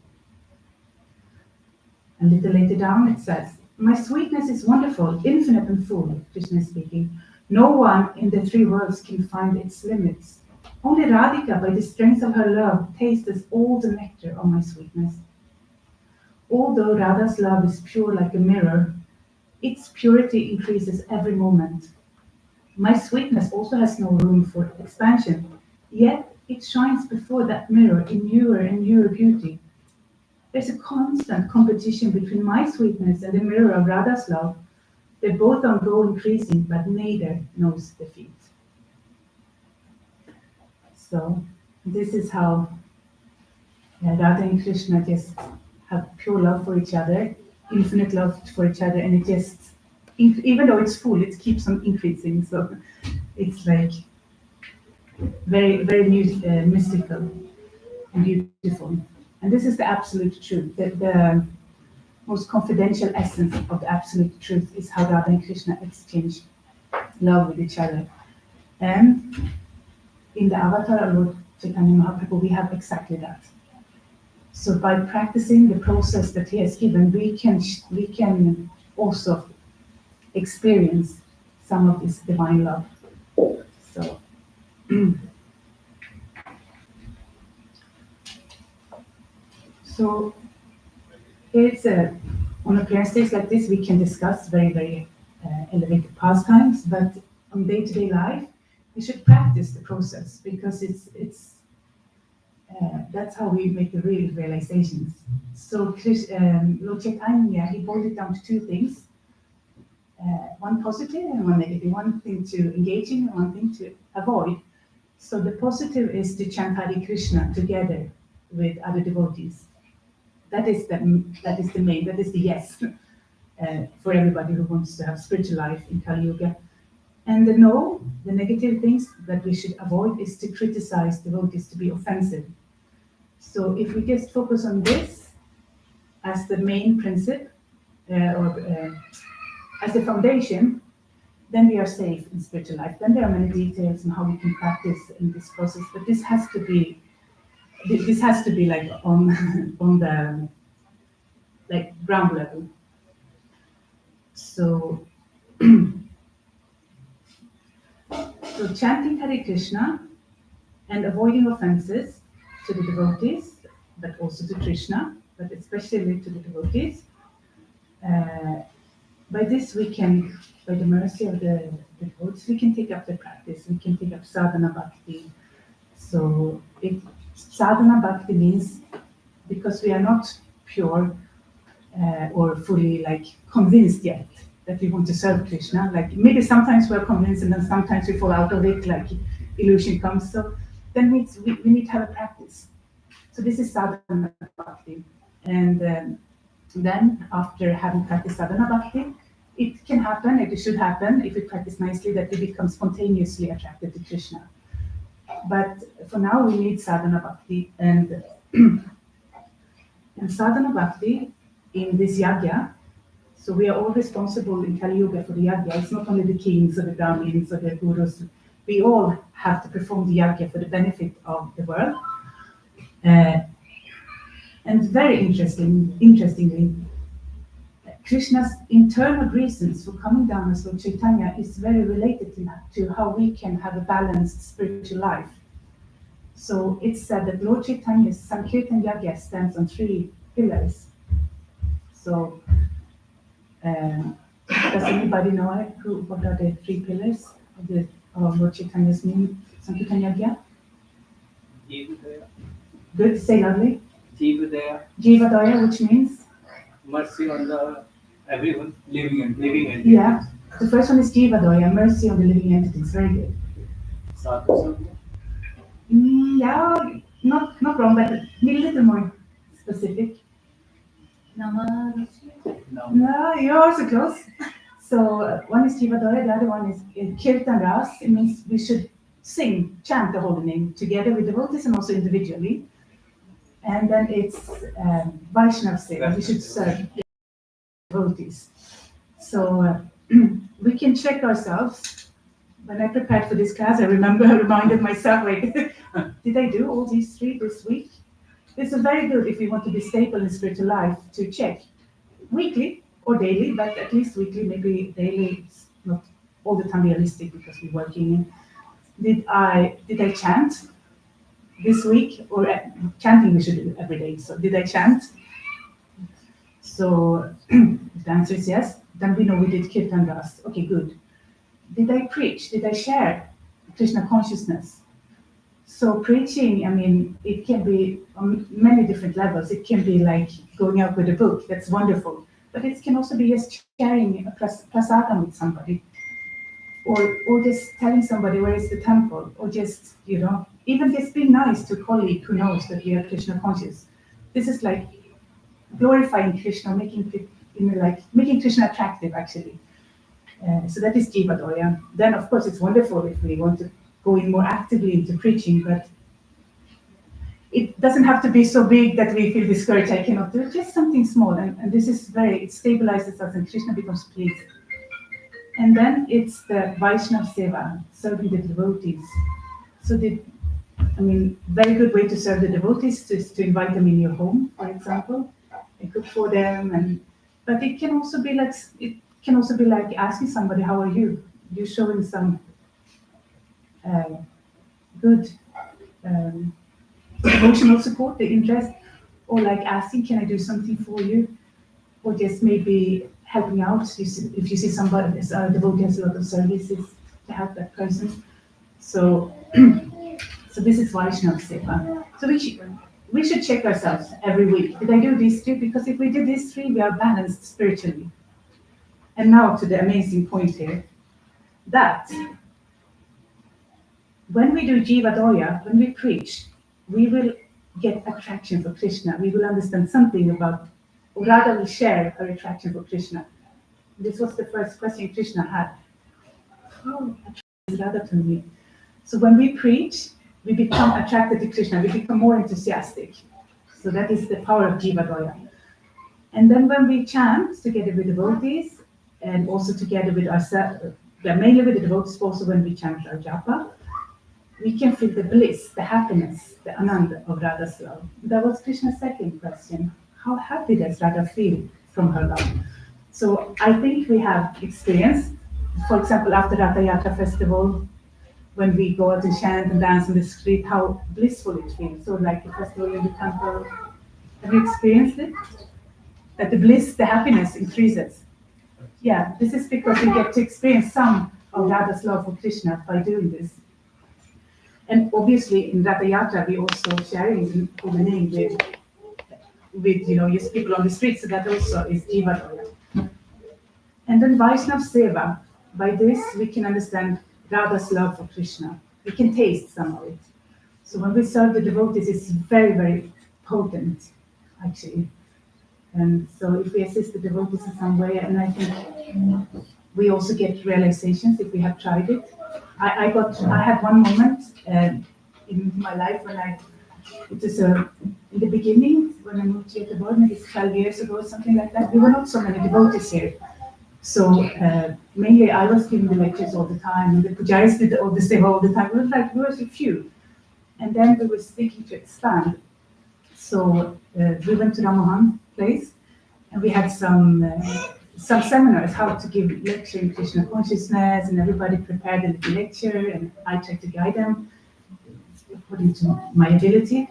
A little later down it says, my sweetness is wonderful, infinite and full, Krishna is speaking. No one in the 3 worlds can find its limits. Only Radhika, by the strength of her love, tastes all the nectar of my sweetness. Although Radha's love is pure like a mirror, its purity increases every moment. My sweetness also has no room for expansion, yet it shines before that mirror in newer and newer beauty. There's a constant competition between my sweetness and the mirror of Radha's love. They both go increasing, but neither knows defeat. So this is how Radha and Krishna just have pure love for each other, infinite love for each other, and it just, even though it's full, it keeps on increasing. So it's like very, very mystical and beautiful. And this is the absolute truth. The most confidential essence of the absolute truth is how Radha and Krishna exchange love with each other. And in the avatar of Lord Chaitanya Mahaprabhu, we have exactly that. So by practicing the process that he has given, we can also experience some of this divine love. So so it's on appearance days like this, we can discuss very, very elevated pastimes, but on day-to-day life, we should practice the process because it's that's how we make the real realizations. So Lord Chaitanya, he boiled it down to 2 things. one positive and one negative, one thing to engage in and one thing to avoid. So the positive is to chant Hare Krishna together with other devotees. That is the main, that is the yes for everybody who wants to have spiritual life in Kali Yuga. And the no, the negative things that we should avoid is to criticize devotees, to be offensive. So if we just focus on this as the main principle, as the foundation, then we are safe in spiritual life. Then there are many details on how we can practice in this process, but this has to be like on on the like ground level. So so chanting Hare Krishna and avoiding offenses to the devotees, but also to Krishna, but especially to the devotees. By this we can, by the mercy of the devotees, we can take up the practice, we can take up sadhana bhakti. So sadhana bhakti means, because we are not pure or fully like convinced yet that we want to serve Krishna. Like maybe sometimes we're convinced and then sometimes we fall out of it, like illusion comes. So then we need to have a practice. So this is sadhana bhakti. And then after having practiced sadhana bhakti, it can happen, it should happen, if we practice nicely, that we become spontaneously attracted to Krishna. But for now, we need sadhana bhakti. And sadhana bhakti in this yagya, so we are all responsible in Kali Yuga for the yagya. It's not only the kings or the brahmins or the gurus. We all have to perform the yagya for the benefit of the world. And very interestingly, Krishna's internal reasons for coming down as Lord Chaitanya is very related to how we can have a balanced spiritual life. So it's said that Lord Chaitanya's Sankirtan Yagya stands on 3 pillars. So does anybody know what are the 3 pillars of Lord Chaitanya's Sankirtan Yagya? Jivadaya. Good, say loudly. Jivadaya. Jivadaya, which means? Mercy on the everyone, living entities. Yeah. The first one is Jivadaya, mercy on the living entities. Very good. Sadhu. Yeah, not wrong, but be a little more specific. No, you're also close. So one is Jivadaya, the other one is Kirtan Ras. It means we should sing, chant the holy name together with devotees and also individually. And then it's Vaishnav Seva, we should serve devotees. So we can check ourselves. When I prepared for this class, I reminded myself, like, did I do all these 3 this week? This is very good if we want to be stable in spiritual life, to check weekly or daily, but at least weekly, maybe daily. It's not all the time realistic because we're working. Did I chant this week? Or chanting we should do every day. So did I chant? So if the answer is yes, then we know we did Kirtan Ras. Okay, good. Did I preach? Did I share Krishna consciousness? So preaching, I mean, it can be on many different levels. It can be like going out with a book. That's wonderful. But it can also be just sharing a prasadam with somebody. Or just telling somebody where is the temple. Or just, even just being nice to a colleague who knows that we are Krishna conscious. This is like glorifying Krishna, making Krishna attractive, actually. So that is Jivadaya. Then, of course, it's wonderful if we want to go in more actively into preaching, but it doesn't have to be so big that we feel discouraged. I cannot do it. Just something small, and this is it stabilizes us, and Krishna becomes pleased. And then it's the Vaishnav Seva, serving the devotees. So very good way to serve the devotees is to invite them in your home, for example, and cook for them. But it can also be like asking somebody, how are you? You're showing some good emotional support, the interest, or like asking, can I do something for you? Or just maybe helping out if you see somebody, a devotee has a lot of services to help that person. So this is Vaishnava Seva. So we should check ourselves every week. Did I do these 3? Because if we did these 3, we are balanced spiritually. And now to the amazing point here, that when we do Jiva Doya, when we preach, we will get attraction for Krishna. We will understand something about, or rather we share her attraction for Krishna. This was the first question Krishna had. How attracted is Radha to me? So when we preach, we become attracted to Krishna, we become more enthusiastic. So that is the power of Jiva Doya. And then when we chant together with devotees, and also together with ourselves, mainly with the devotees, also when we chant our japa, we can feel the bliss, the happiness, the ananda of Radha's love. That was Krishna's second question. How happy does Radha feel from her love? So I think we have experienced, for example, after Ratha Yatra festival, when we go out and chant and dance in the street, how blissful it feels. So like the festival in the temple, have you experienced it? That the bliss, the happiness increases. Yeah, this is because we get to experience some of Radha's love for Krishna by doing this. And obviously in Ratha Yatra, we also sharing the name with just people on the street, so that also is Jiva Doya. And then Vaishnav Seva, by this we can understand Radha's love for Krishna. We can taste some of it. So when we serve the devotees, it's very, very potent, actually. And so if we assist the devotees in some way, and I think we also get realizations if we have tried it. I had one moment in my life when it was in the beginning, when I moved here to Göteborg, maybe 12 years ago, something like that. We were not so many devotees here. So mainly I was giving the lectures all the time, and the pujaris did all the seva all the time. We were a few. And then we were thinking to expand. So we went to Ramohan place, and we had some seminars how to give lecture in Krishna consciousness, and everybody prepared a little lecture, and I tried to guide them according to my ability.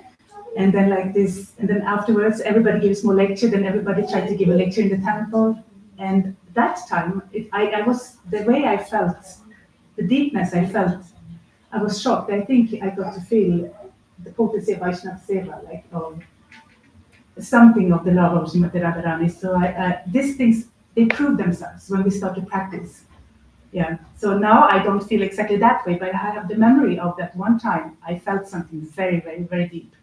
And then like this, and then afterwards everybody gives more lecture, then everybody tried to give a lecture in the temple. And that time, I was, the way I felt, the deepness I felt, I was shocked. I think I got to feel the potency of Vaishnava Seva, like something of the love of Srimati Radharani. So these things, they prove themselves when we start to practice. Yeah. So now I don't feel exactly that way, but I have the memory of that one time I felt something very, very, very deep.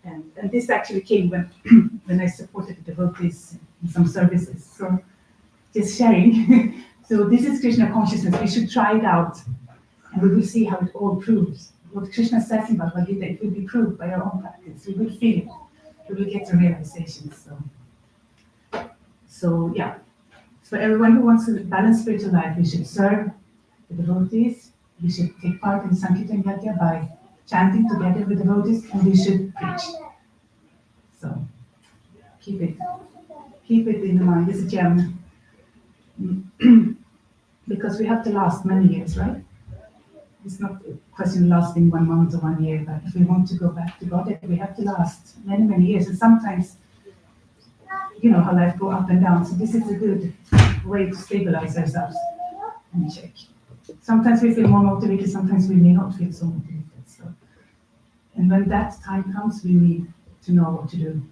And this actually came when I supported the devotees in some services. So just sharing. So this is Krishna consciousness. We should try it out, and we will see how it all proves. What Krishna says in Bhagavad Gita, it will be proved by our own practice. We will feel it. We will get to realization. So yeah. For everyone who wants to balance spiritual life, we should serve the devotees. We should take part in Sankirtan Yajna by chanting together with devotees, and we should preach. So keep it in the mind. It's a gem. Because we have to last many years, right? It's not a question of lasting 1 month or 1 year, but if we want to go back to God, we have to last many, many years. And sometimes, how life go up and down. So this is a good way to stabilize ourselves and check. Sometimes we feel more motivated, sometimes we may not feel so motivated. So, and when that time comes, we need to know what to do.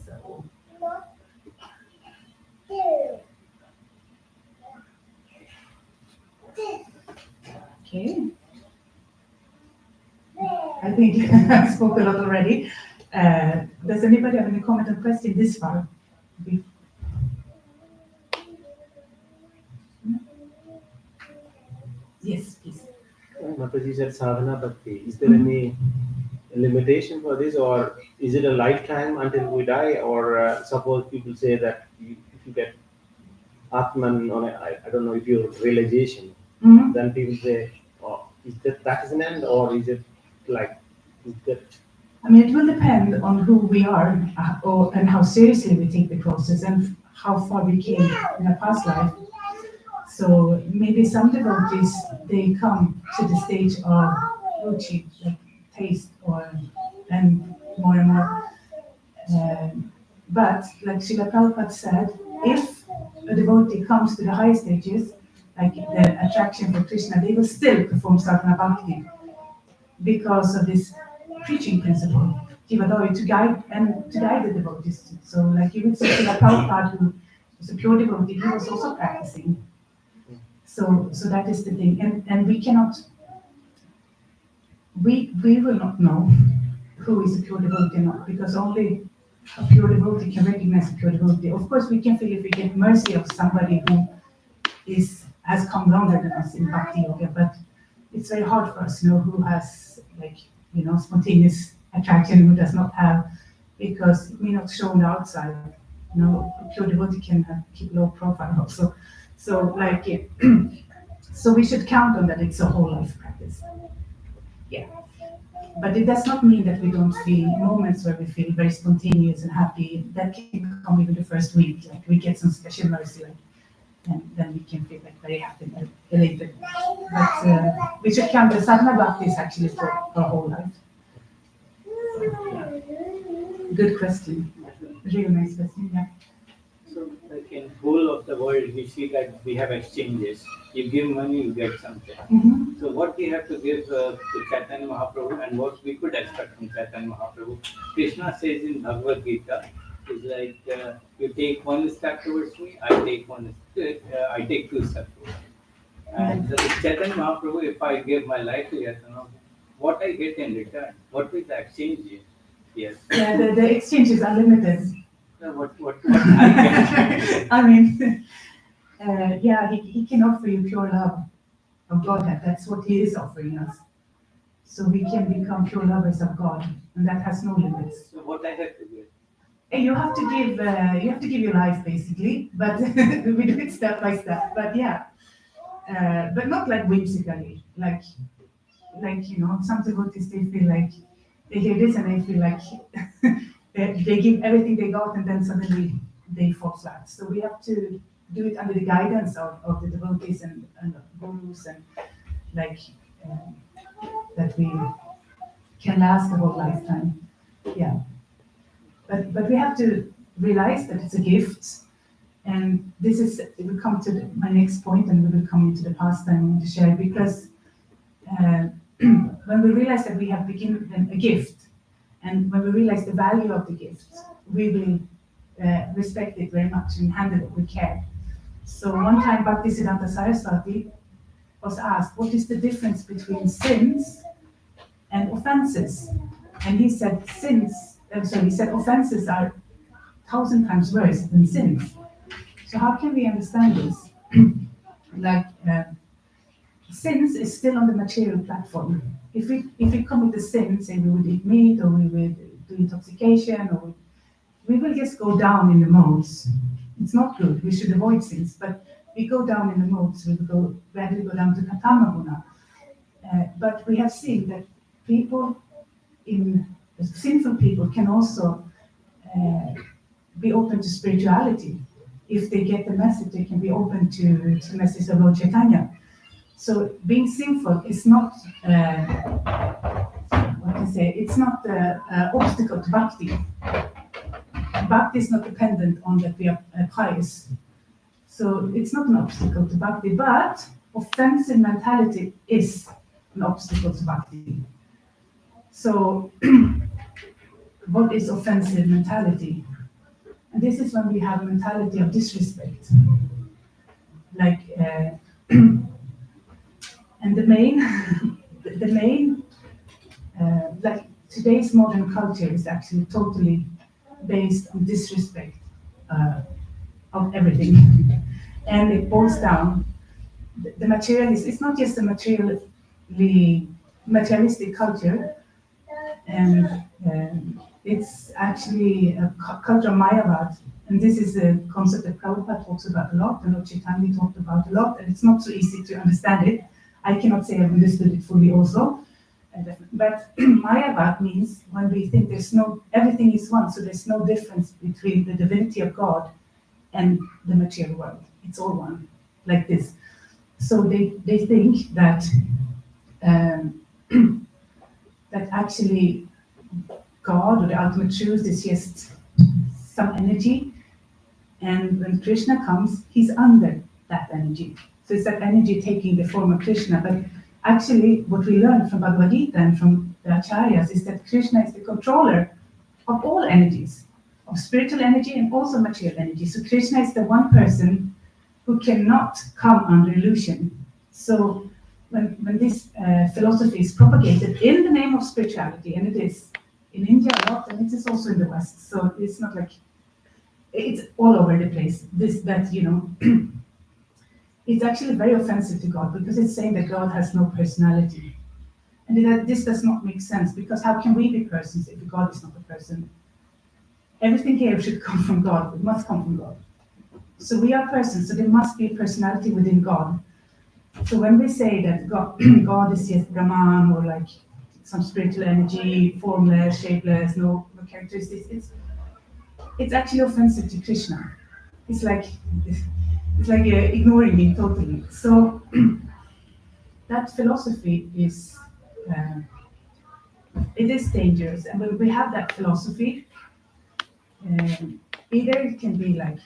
So. Okay. I think I spoke a lot already. Does anybody have any comment or question this far? Yes, please. Mataji said sadhana bhakti. Is there any limitation for this, or is it a lifetime until we die? Or suppose people say that if you get Atman on I don't know if your realization, then people say, oh, is that is an end, or is it like is that? I mean, it will depend on who we are and how seriously we take the process and how far we came in our past life. So maybe some devotees, they come to the stage of ruchi, like taste, and more and more. But like Srila Prabhupada said, if a devotee comes to the higher stages, like the attraction for Krishna, they will still perform sadhana bhakti because of this preaching principle. Jivadoi to guide the devotees. So like you would see Srila Prabhupada, who was a pure devotee, he was also practicing. So that is the thing, and we cannot, we will not know who is a pure devotee or not, because only a pure devotee can recognize a pure devotee. Of course, we can feel if we get mercy of somebody who has come longer than us in bhakti yoga, but it's very hard for us to know who has spontaneous attraction, who does not have, because it may not show on the outside. A pure devotee can keep low profile also. So so we should count on that. It's a whole life practice. Yeah. But it does not mean that we don't feel moments where we feel very spontaneous and happy. That can come even the first week. Like we get some special mercy, and then we can feel like very happy and elated. But we should count the sadhana bhakti is actually for our whole life. Yeah. Good question. Really nice question. Yeah. So, like in whole of the world, we see that we have exchanges. You give money, you get something. Mm-hmm. So, what we have to give to Chaitanya Mahaprabhu and what we could expect from Chaitanya Mahaprabhu? Krishna says in Bhagavad Gita, is like you take one step towards me, I take two steps towards you. And Chaitanya Mahaprabhu, if I give my life to Chaitanya, what I get in return? What is the exchange? Yes. Yeah, the exchanges are limited. What I get? I mean, yeah, he can offer you pure love of Godhead. That's what he is offering us. So we can become pure lovers of God, and that has no limits. So what I have to give? And you have to give your life basically, but we do it step by step. But yeah, but not like whimsically, like some devotees, they feel like they hear this and they feel like they give everything they got, and then suddenly they fall flat. So we have to do it under the guidance of the devotees and gurus, and that we can last the whole lifetime. Yeah. But we have to realize that it's a gift, and this is, we come to my next point, and we will come into the pastime to share, because when we realize that we have been given a gift, and when we realize the value of the gift, we will respect it very much and handle it with care. So one time Bhaktisiddhanta Saraswati was asked, what is the difference between sins and offenses? And he said offenses are 1,000 times worse than sins. So how can we understand this? Sins is still on the material platform. If we commit a sin, say we would eat meat, or we would do intoxication, or we will just go down in the modes. It's not good. We should avoid sins, but we go down in the modes. We will gradually go down to Katama Guna. But we have seen that sinful people can also be open to spirituality. If they get the message, they can be open to the message of Lord Chaitanya. So being sinful is not, it's not an obstacle to bhakti. Bhakti is not dependent on that we are pious. So it's not an obstacle to bhakti, but offensive mentality is an obstacle to bhakti. So what is offensive mentality? And this is when we have a mentality of disrespect. And the main, today's modern culture is actually totally based on disrespect of everything. And it boils down, the materialist, it's not just a materialistic culture, and it's actually a culture of Mayavad. And this is a concept that Prabhupada talks about a lot, and Lord Chaitanya talked about a lot, and it's not so easy to understand it. I cannot say I've understood it fully also. But Mayavad means when we think everything is one, so there's no difference between the divinity of God and the material world. It's all one, like this. So they think that that actually God, or the ultimate truth, is just some energy, and when Krishna comes, he's under that energy. So it's that energy taking the form of Krishna. But actually, what we learn from Bhagavad Gita and from the Acharyas is that Krishna is the controller of all energies, of spiritual energy and also material energy. So Krishna is the one person who cannot come under illusion. So when this philosophy is propagated in the name of spirituality, and it is in India a lot, and it is also in the West, so it's not like it's all over the place. It's actually very offensive to God because it's saying that God has no personality. And this does not make sense, because how can we be persons if God is not a person? Everything here should come from God. It must come from God. So we are persons, so there must be a personality within God. So when we say that God, God is just Brahman, or like some spiritual energy, formless, shapeless, no characteristics, it's actually offensive to Krishna. It's like ignoring me totally. So that philosophy is it is dangerous, and when we have that philosophy, either it can be like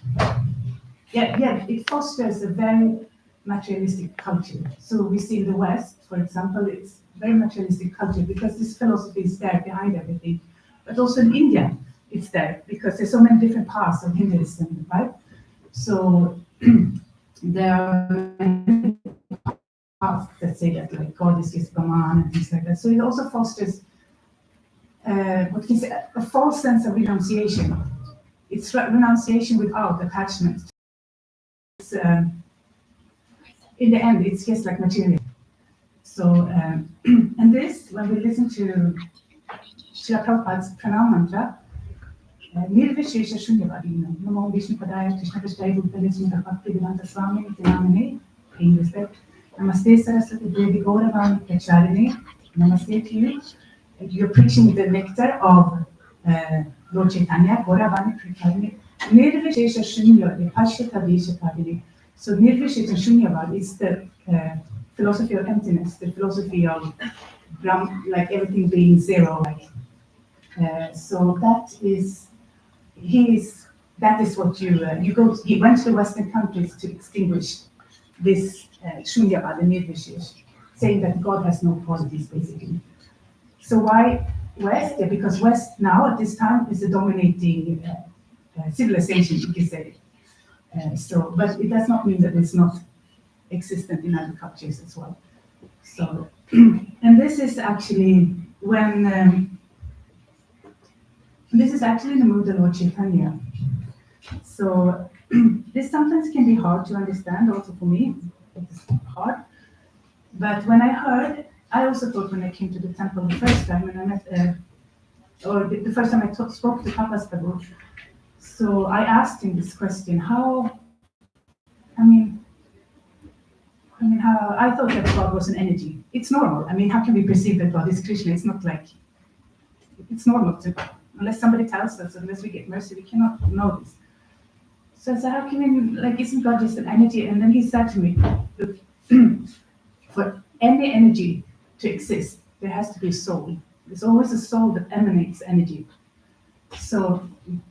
it fosters a very materialistic culture. So we see in the West, for example, it's very materialistic culture because this philosophy is there behind everything. But also in India, it's there because there's so many different parts of Hinduism, right? So there are many parts that say that like God is just Brahman and things like that. So it also fosters a false sense of renunciation. It's renunciation without attachment. It's, in the end, it's just like material. So, and this, when we listen to Srila Prabhupada's pranam mantra, Nirvishesha Shunyavadina, Namo Vishnu Padaya, Krishna Prasthaya Bhakti Bhaktivedanta Swami, Namane, paying respect. Namaste Saraswati Devi Gauravani Pracharine, Namaste to you. You're preaching the nectar of Lord Chaitanya, Gauravani Pracharine, Nirvishesha Shunya, Pashyata Vishakavini. So Nirvishesha Shunyavad is the philosophy of emptiness, the philosophy of like everything being zero. So that is what you go. He went to the Western countries to extinguish this Shunyavad, the Nirvishesh, saying that God has no qualities, basically. So why West? Yeah, because West now at this time is the dominating civilization, you could say. But it does not mean that it's not existent in other cultures as well. So, and this is actually when this is actually the mood of Lord Chaitanya. So this sometimes can be hard to understand, also for me. It's hard. But when I heard, I also thought when I came to the temple the first time, when I met, or the first time I spoke to Papa's Prabhu, so I asked him this question: how I thought that God was an energy. It's normal. I mean, how can we perceive that God is Krishna? It's not like it's normal to, unless somebody tells us, unless we get mercy, we cannot know this. So I said, how can we, like, isn't God just an energy? And then he said to me, look, for any energy to exist, there has to be a soul. There's always a soul that emanates energy. So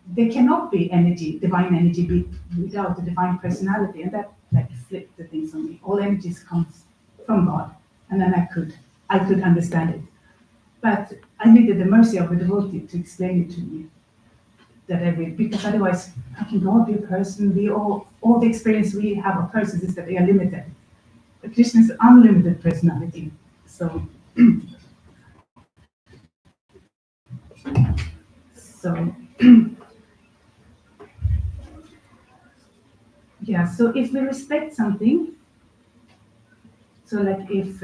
there cannot be energy, divine energy, without a divine personality. And that like flipped the things on me. All energies comes from God. And then I could understand it. But I needed the mercy of a devotee to explain it to me. Because otherwise, how can God be a person? All the experience we have of persons is that they are limited. But Krishna is unlimited personality. So yeah, so if we respect something, so like if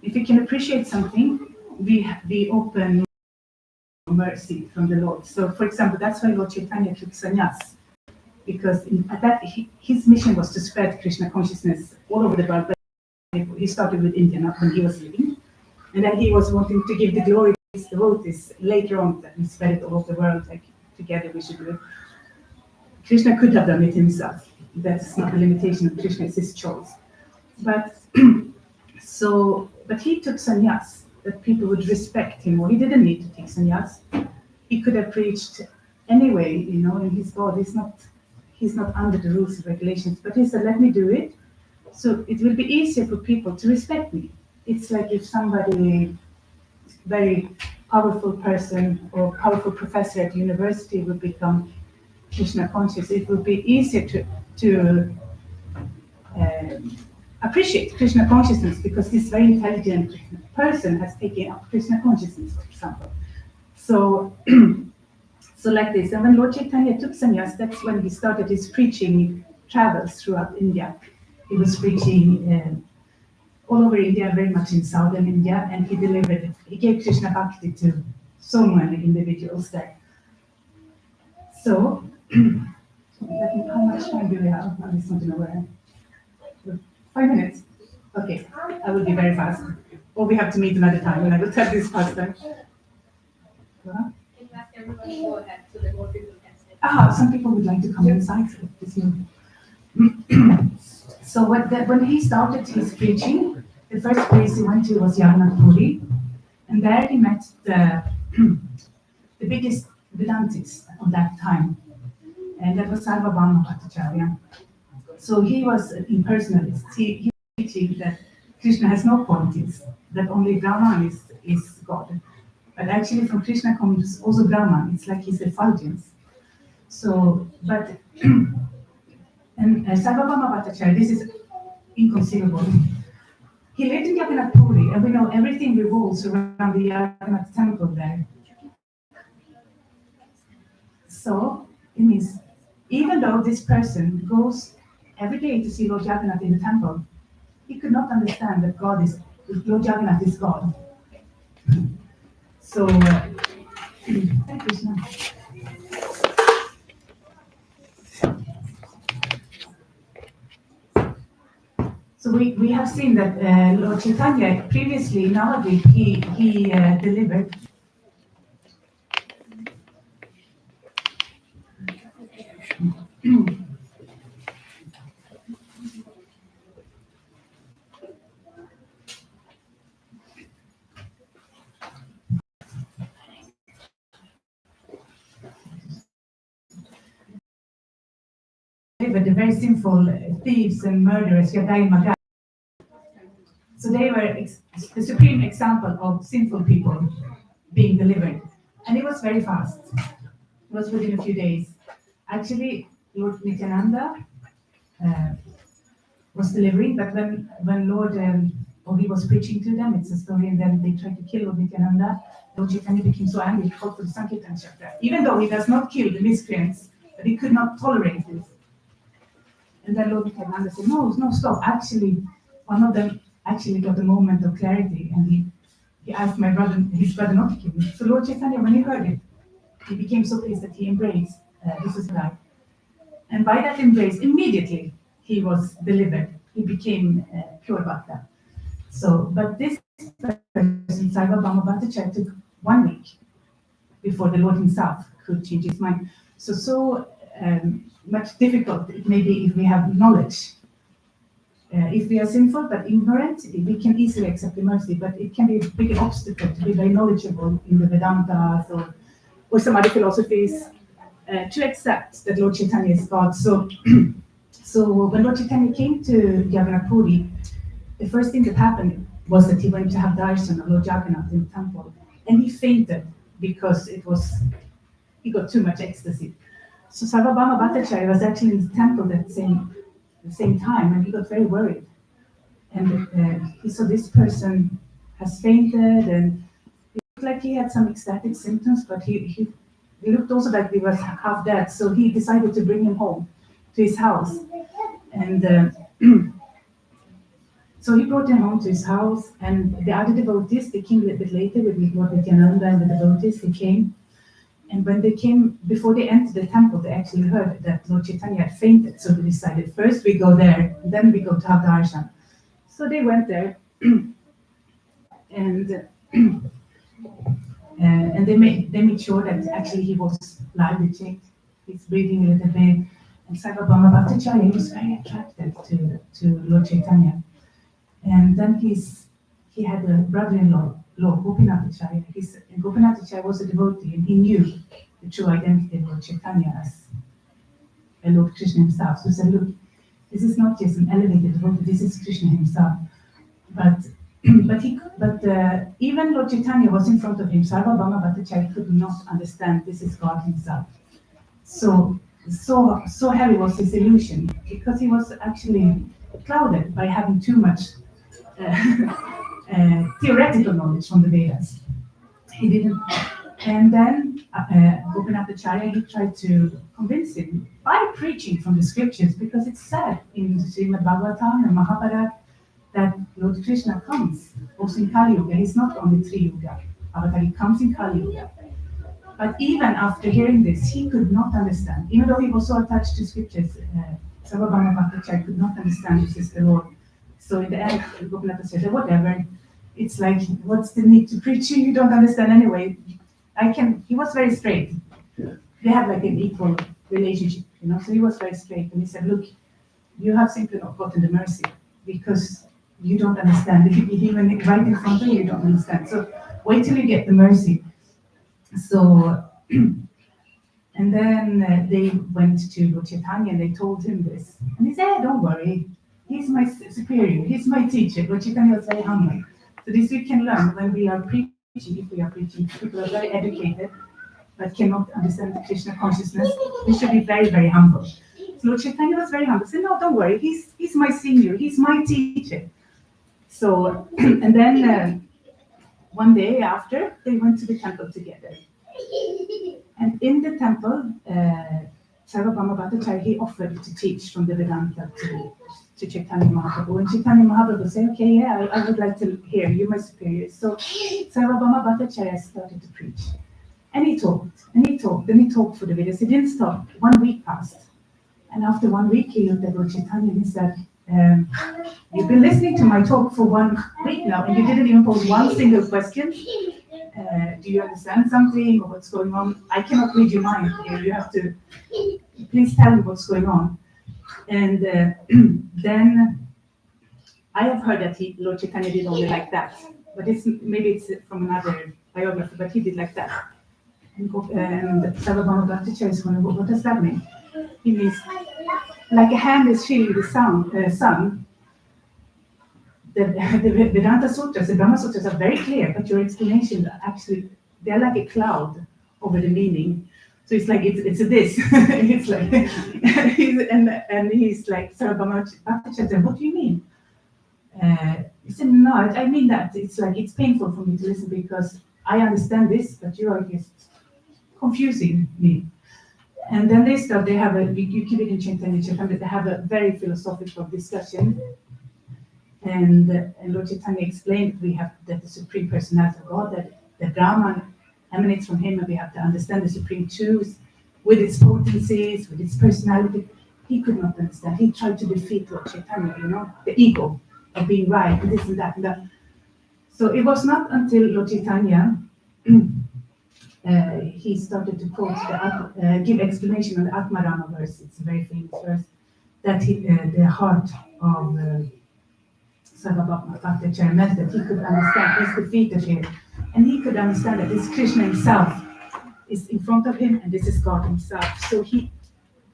we can appreciate something, we open mercy from the Lord. So for example, that's why Lord Chaitanya took sannyas, because his mission was to spread Krishna consciousness all over the world. But he started with India, not when he was living. And then he was wanting to give the glory to his devotees later on, that he spread it all over the world, like together we should do it. Krishna could have done it himself. That's not a limitation of Krishna, it's his choice. But but he took sannyas, that people would respect him, or he didn't need to take sannyas. He could have preached anyway, in his God. He's not under the rules and regulations, but he said, let me do it. So it will be easier for people to respect me. It's like if somebody very powerful person or powerful professor at university would become Krishna conscious, it would be easier to appreciate Krishna consciousness because this very intelligent person has taken up Krishna consciousness, for example. So, so like this. And when Lord Chaitanya took sannyas, that's when he started his preaching travels throughout India. He was preaching all over India, very much in southern India, and he gave Krishna Bhakti to so many individuals there. So, how much time do we have? I just want to know where. 5 minutes? Okay, I will be very fast. Or we have to meet another time and I will tell this faster. Can you ask everyone to go ahead so that more people can stay? Some people would like to come inside. So when he started his preaching, the first place he went to was Jagannath Puri, and there he met the biggest Vedantists of that time, and that was Sarvabhauma Bhattacharya. So he was an impersonalist. He was teaching that Krishna has no qualities, that only Brahman is God. But actually from Krishna comes also Brahman. It's like his effulgence. So, but, and Sarvabhauma Bhattacharya, this is inconceivable. He lived in Jagannath Puri, and we know everything revolves around the Jagannath temple there. So, it means, even though this person goes every day to see Lord Jagannath in the temple, he could not understand that Lord Jagannath is God. So, thank Krishna. So we have seen that Lord Chaitanya previously in Navadvip he delivered the very sinful thieves and murderers, Yadai and Magai. So they were the supreme example of sinful people being delivered. And it was very fast. It was within a few days. Actually, Lord Nityananda was delivering, but when Lord, or he was preaching to them, it's a story, and then they tried to kill Lord Nityananda, Lord Chaitanya became so angry, he called for the Sankirtan chakra. Even though he does not kill the miscreants, but he could not tolerate this. And then Lord Nityananda said, no, stop. Actually, one of them actually got a moment of clarity, and he asked his brother not to kill him. So Lord Chaitanya, when he heard it, he became so pleased that he embraced this is life. And by that embrace, immediately he was delivered. He became pure bhakta. So, but this person, Sarvabhauma Bhattacharya, took 1 week before the Lord himself could change his mind. So much difficult it may be if we have knowledge. If we are sinful but ignorant, we can easily accept the mercy, but it can be a big obstacle to be very knowledgeable in the Vedantas or some other philosophies to accept that Lord Chaitanya is God. So, so when Lord Chaitanya came to Jagannath Puri, the first thing that happened was that he went to have darshan of Lord Jagannath in the temple, and he fainted because he got too much ecstasy. So Sarvabhauma Bhattacharya was actually in the temple at the same time, and he got very worried. And he saw this person has fainted, and it looked like he had some ecstatic symptoms, but he looked also like he was half dead. So he decided to bring him home to his house. And so he brought him home to his house, and the other devotees, they came a little bit later with Lord Nityananda and the devotees, they came. And when they came, before they entered the temple, they actually heard that Lord Chaitanya had fainted. So they decided, first we go there, then we go to have darshan. So they went there, and they made sure that actually he was alive. They checked his breathing a little bit. And Sarvabhauma Bhattacharya, he was very attracted to Lord Chaitanya. And then he had a brother-in-law, Lord Gopinathacharya. Gopinathacharya was a devotee, and he knew the true identity of Lord Chaitanya as Lord Krishna himself. So he said, look, this is not just an elevated devotee, this is Krishna himself. But Even Lord Chaitanya was in front of him. Sarvabhauma Bhattacharya could not understand this is God himself. So heavy was his illusion because he was actually clouded by having too much theoretical knowledge from the Vedas. He didn't. And then Gopinathacharya, he tried to convince him by preaching from the scriptures, because it's said in Srimad Bhagavatam and Mahabharata that Lord Krishna comes also in Kali Yuga. He's not only 3 Yuga avatar, he comes in Kali Yuga. But even after hearing this, he could not understand. Even though he was so attached to scriptures, Sarvabhauma Bhattacharya could not understand this is the Lord. So in the end, Gopinathacharya said, whatever. It's like, what's the need to preach? You don't understand anyway. He was very straight. They had like an equal relationship, so he was very straight. And he said, look, you have simply not gotten the mercy because you don't understand. Even right in front of you, you don't understand. So wait till you get the mercy. So, and then they went to Lord Chaitanya and they told him this. And he said, don't worry, he's my superior, he's my teacher. Lord Chaitanya was very humble. So this we can learn when we are preaching, if we are preaching, people are very educated, but cannot understand the Krishna consciousness. We should be very, very humble. So Lord Chaitanya was very humble. He said, no, don't worry, he's my senior, he's my teacher. So, and then one day after, they went to the temple together. And in the temple, Sarvabhauma Bhattacharya, he offered to teach from the Vedanta to Chaitanya Mahaprabhu. And Chaitanya Mahaprabhu said, okay, yeah, I would like to hear you, my superior. So Sarvabhauma Bhattacharya started to preach. And he talked, and he talked, and he talked for the Vedas. He didn't stop. 1 week passed. And after 1 week, he looked at Lord Chaitanya and he said, you've been listening to my talk for 1 week now, and you didn't even pose one single question. Do you understand something or what's going on? I cannot read your mind here. You have to, please tell me what's going on. And then I have heard that Lord Chaitanya did only like that, but maybe it's from another biography, but he did like that. And Sarvabhauma Bhattacharya is going, what does that mean? He means, like a hand is feeling the sun. The Vedanta Sutras, the Brahma Sutras are very clear, but your explanations are actually, they're like a cloud over the meaning. So it's like, it's a this. It's like, he's like, Sarvabhauma Bhattacharya, what do you mean? He said, no, I mean that. It's like, it's painful for me to listen because I understand this, but you are just confusing me. And then they have you keep it in Chaitanya, they have a very philosophical discussion. And Lord Chaitanya explained that the Supreme Personality of God, that the Brahman emanates from him, and we have to understand the Supreme Truth with its potencies, with its personality. He could not understand. He tried to defeat Lord Chaitanya, the ego of being right, and this and that and that. So it was not until Lord Chaitanya he started to quote give explanation on the Atmarama verse. It's a very famous verse that the heart of Sarvabhauma Bhattacharya meant that he could understand. He's defeated here, and he could understand that this Krishna himself is in front of him, and this is God himself. So he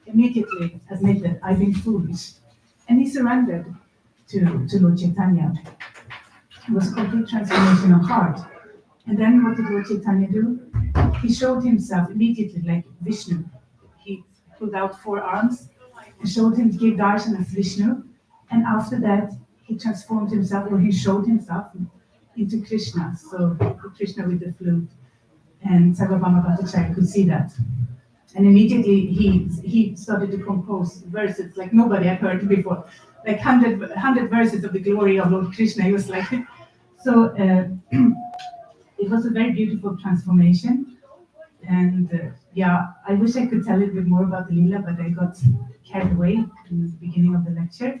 immediately admitted, I've been foolish, and he surrendered to Lord Chaitanya. It was a complete transformation of heart. And then what did Lord Chaitanya do? He showed himself immediately like Vishnu. He pulled out 4 arms and showed him to give darshan as Vishnu. And after that, he transformed himself, or he showed himself into Krishna. So Krishna with the flute. And Sarvabhauma Bhattacharya could see that. And immediately he started to compose verses like nobody had heard before. Like 100 verses of the glory of Lord Krishna. He was like, so it was a very beautiful transformation. And I wish I could tell a bit more about the Leela, but I got carried away in the beginning of the lecture.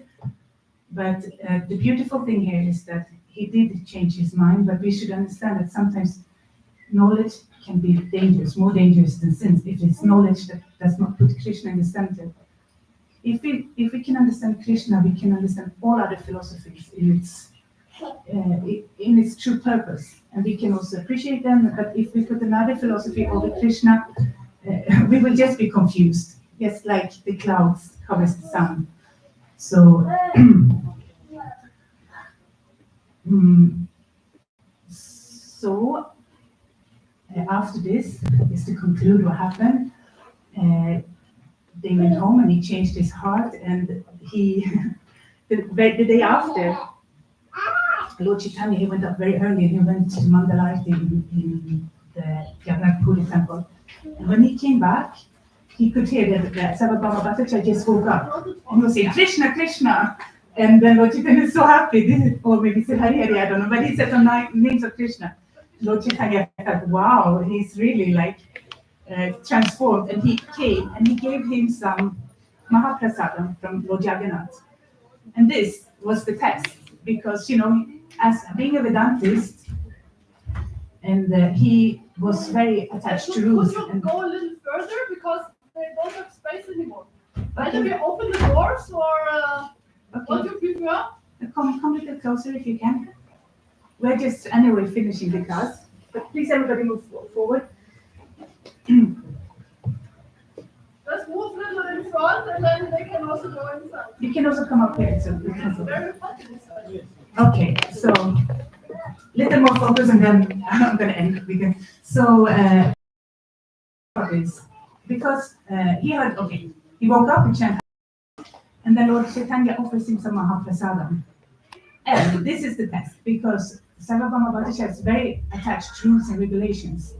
But the beautiful thing here is that he did change his mind, but we should understand that sometimes knowledge can be dangerous, more dangerous than sins, if it's knowledge that does not put Krishna in the center. If we can understand Krishna, we can understand all other philosophies in its true purpose, and we can also appreciate them. But if we put another philosophy over Krishna, we will just be confused, just like the clouds covers the sun. So So after this, just to conclude what happened, they went home and he changed his heart, and he the day after, Lord Chaitanya, he went up very early and he went to Mangalarti in the Jagannath Puri temple. And when he came back, he could hear that Sarvabhauma Bhattacharya just woke up and he was saying, Krishna, Krishna. And then Lord Chaitanya is so happy, or maybe he said Hari Hari, I don't know, but he said some names of Krishna. Lord Chaitanya thought, wow, he's really like transformed. And he came and he gave him some Mahaprasadam from Lord Jagannath. And this was the test, because, you know, as being a Vedantist, and he was very attached to rules. Could you And, go a little further, because they don't have space anymore? Either we open the doors, or what do you prefer? come a little closer if you can. We're just anyway finishing the class, but please everybody move forward. Let's move a little in front, and then they can also go inside. You can also come up here. So It's very hot inside. okay, so little more focus, and then I'm going to end. So because he had he woke up in Shanghai, and then Lord Chaitanya offers him some Mahaprasadam. And this is the test, because Sarvabhauma Bhattacharya is very attached to rules and regulations.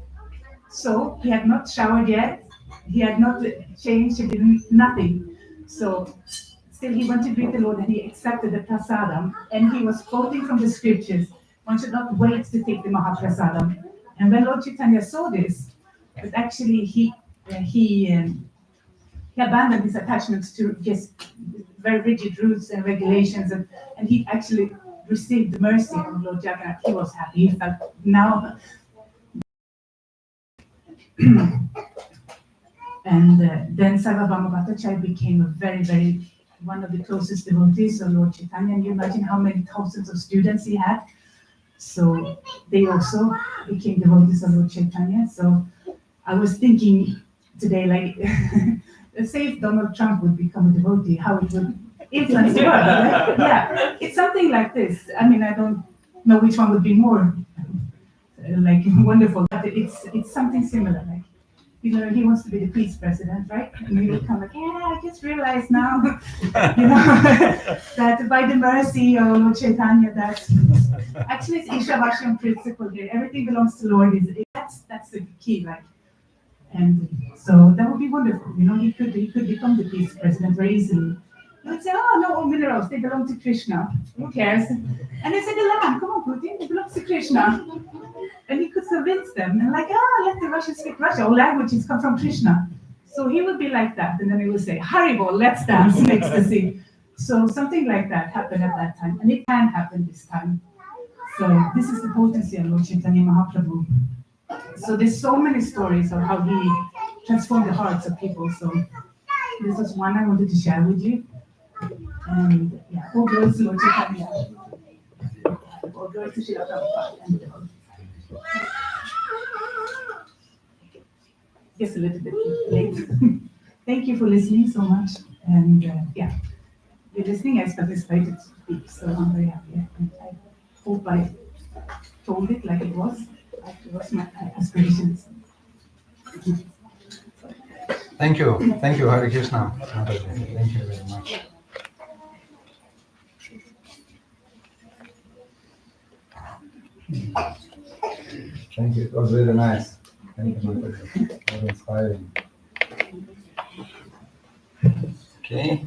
So he had not showered yet, he had not changed, he did nothing. So still he went to greet the Lord and he accepted the prasadam, and he was quoting from the scriptures, one should not wait to take the Mahaprasadam. And when Lord Chaitanya saw this, but actually he abandoned his attachments to just very rigid rules and regulations, and he actually received the mercy of Lord Jagannath. He was happy. He felt now. And then Sarvabhauma Bhattacharya became a very, very one of the closest devotees of Lord Chaitanya. And you imagine how many thousands of students he had. So they also became devotees of Lord Chaitanya. So I was thinking today, like, say if Donald Trump would become a devotee, how it would influence the world. Right? Yeah, it's something like this. I mean, I don't know which one would be more like wonderful, but it's something similar. Like, you know, he wants to be the peace president, right? And he would come like, yeah, I just realized now, you know, that by the mercy of Lord Chaitanya, that actually it's Ishavasham principle here. Everything belongs to Lord. That's the key, like. And so that would be wonderful. You know, he could become the peace president very easily. He would say, oh, no, all minerals, they belong to Krishna. Who cares? And they said, the land, come on, Putin, it belongs to Krishna. And he could convince them, and like, let the Russians speak Russian. All languages come from Krishna. So he would be like that. And then he would say, Haribol, let's dance in ecstasy. So something like that happened at that time. And it can happen this time. So this is the potency of Lord Chaitanya Mahaprabhu. So there's so many stories of how he transformed the hearts of people. So this was one I wanted to share with you. And yeah, all girls to Lord Chaitanya. All girls to Srila Prabhupada. Just a little bit late. Thank you for listening so much. And yeah, you're listening. I participated to speak, so I'm very happy. And I hope I told it like it was. It was my aspirations. Thank you. Thank you, Hare Krishna. Thank you very much. Thank you. It was really nice. Thank you, Mataji. Very inspiring. Okay.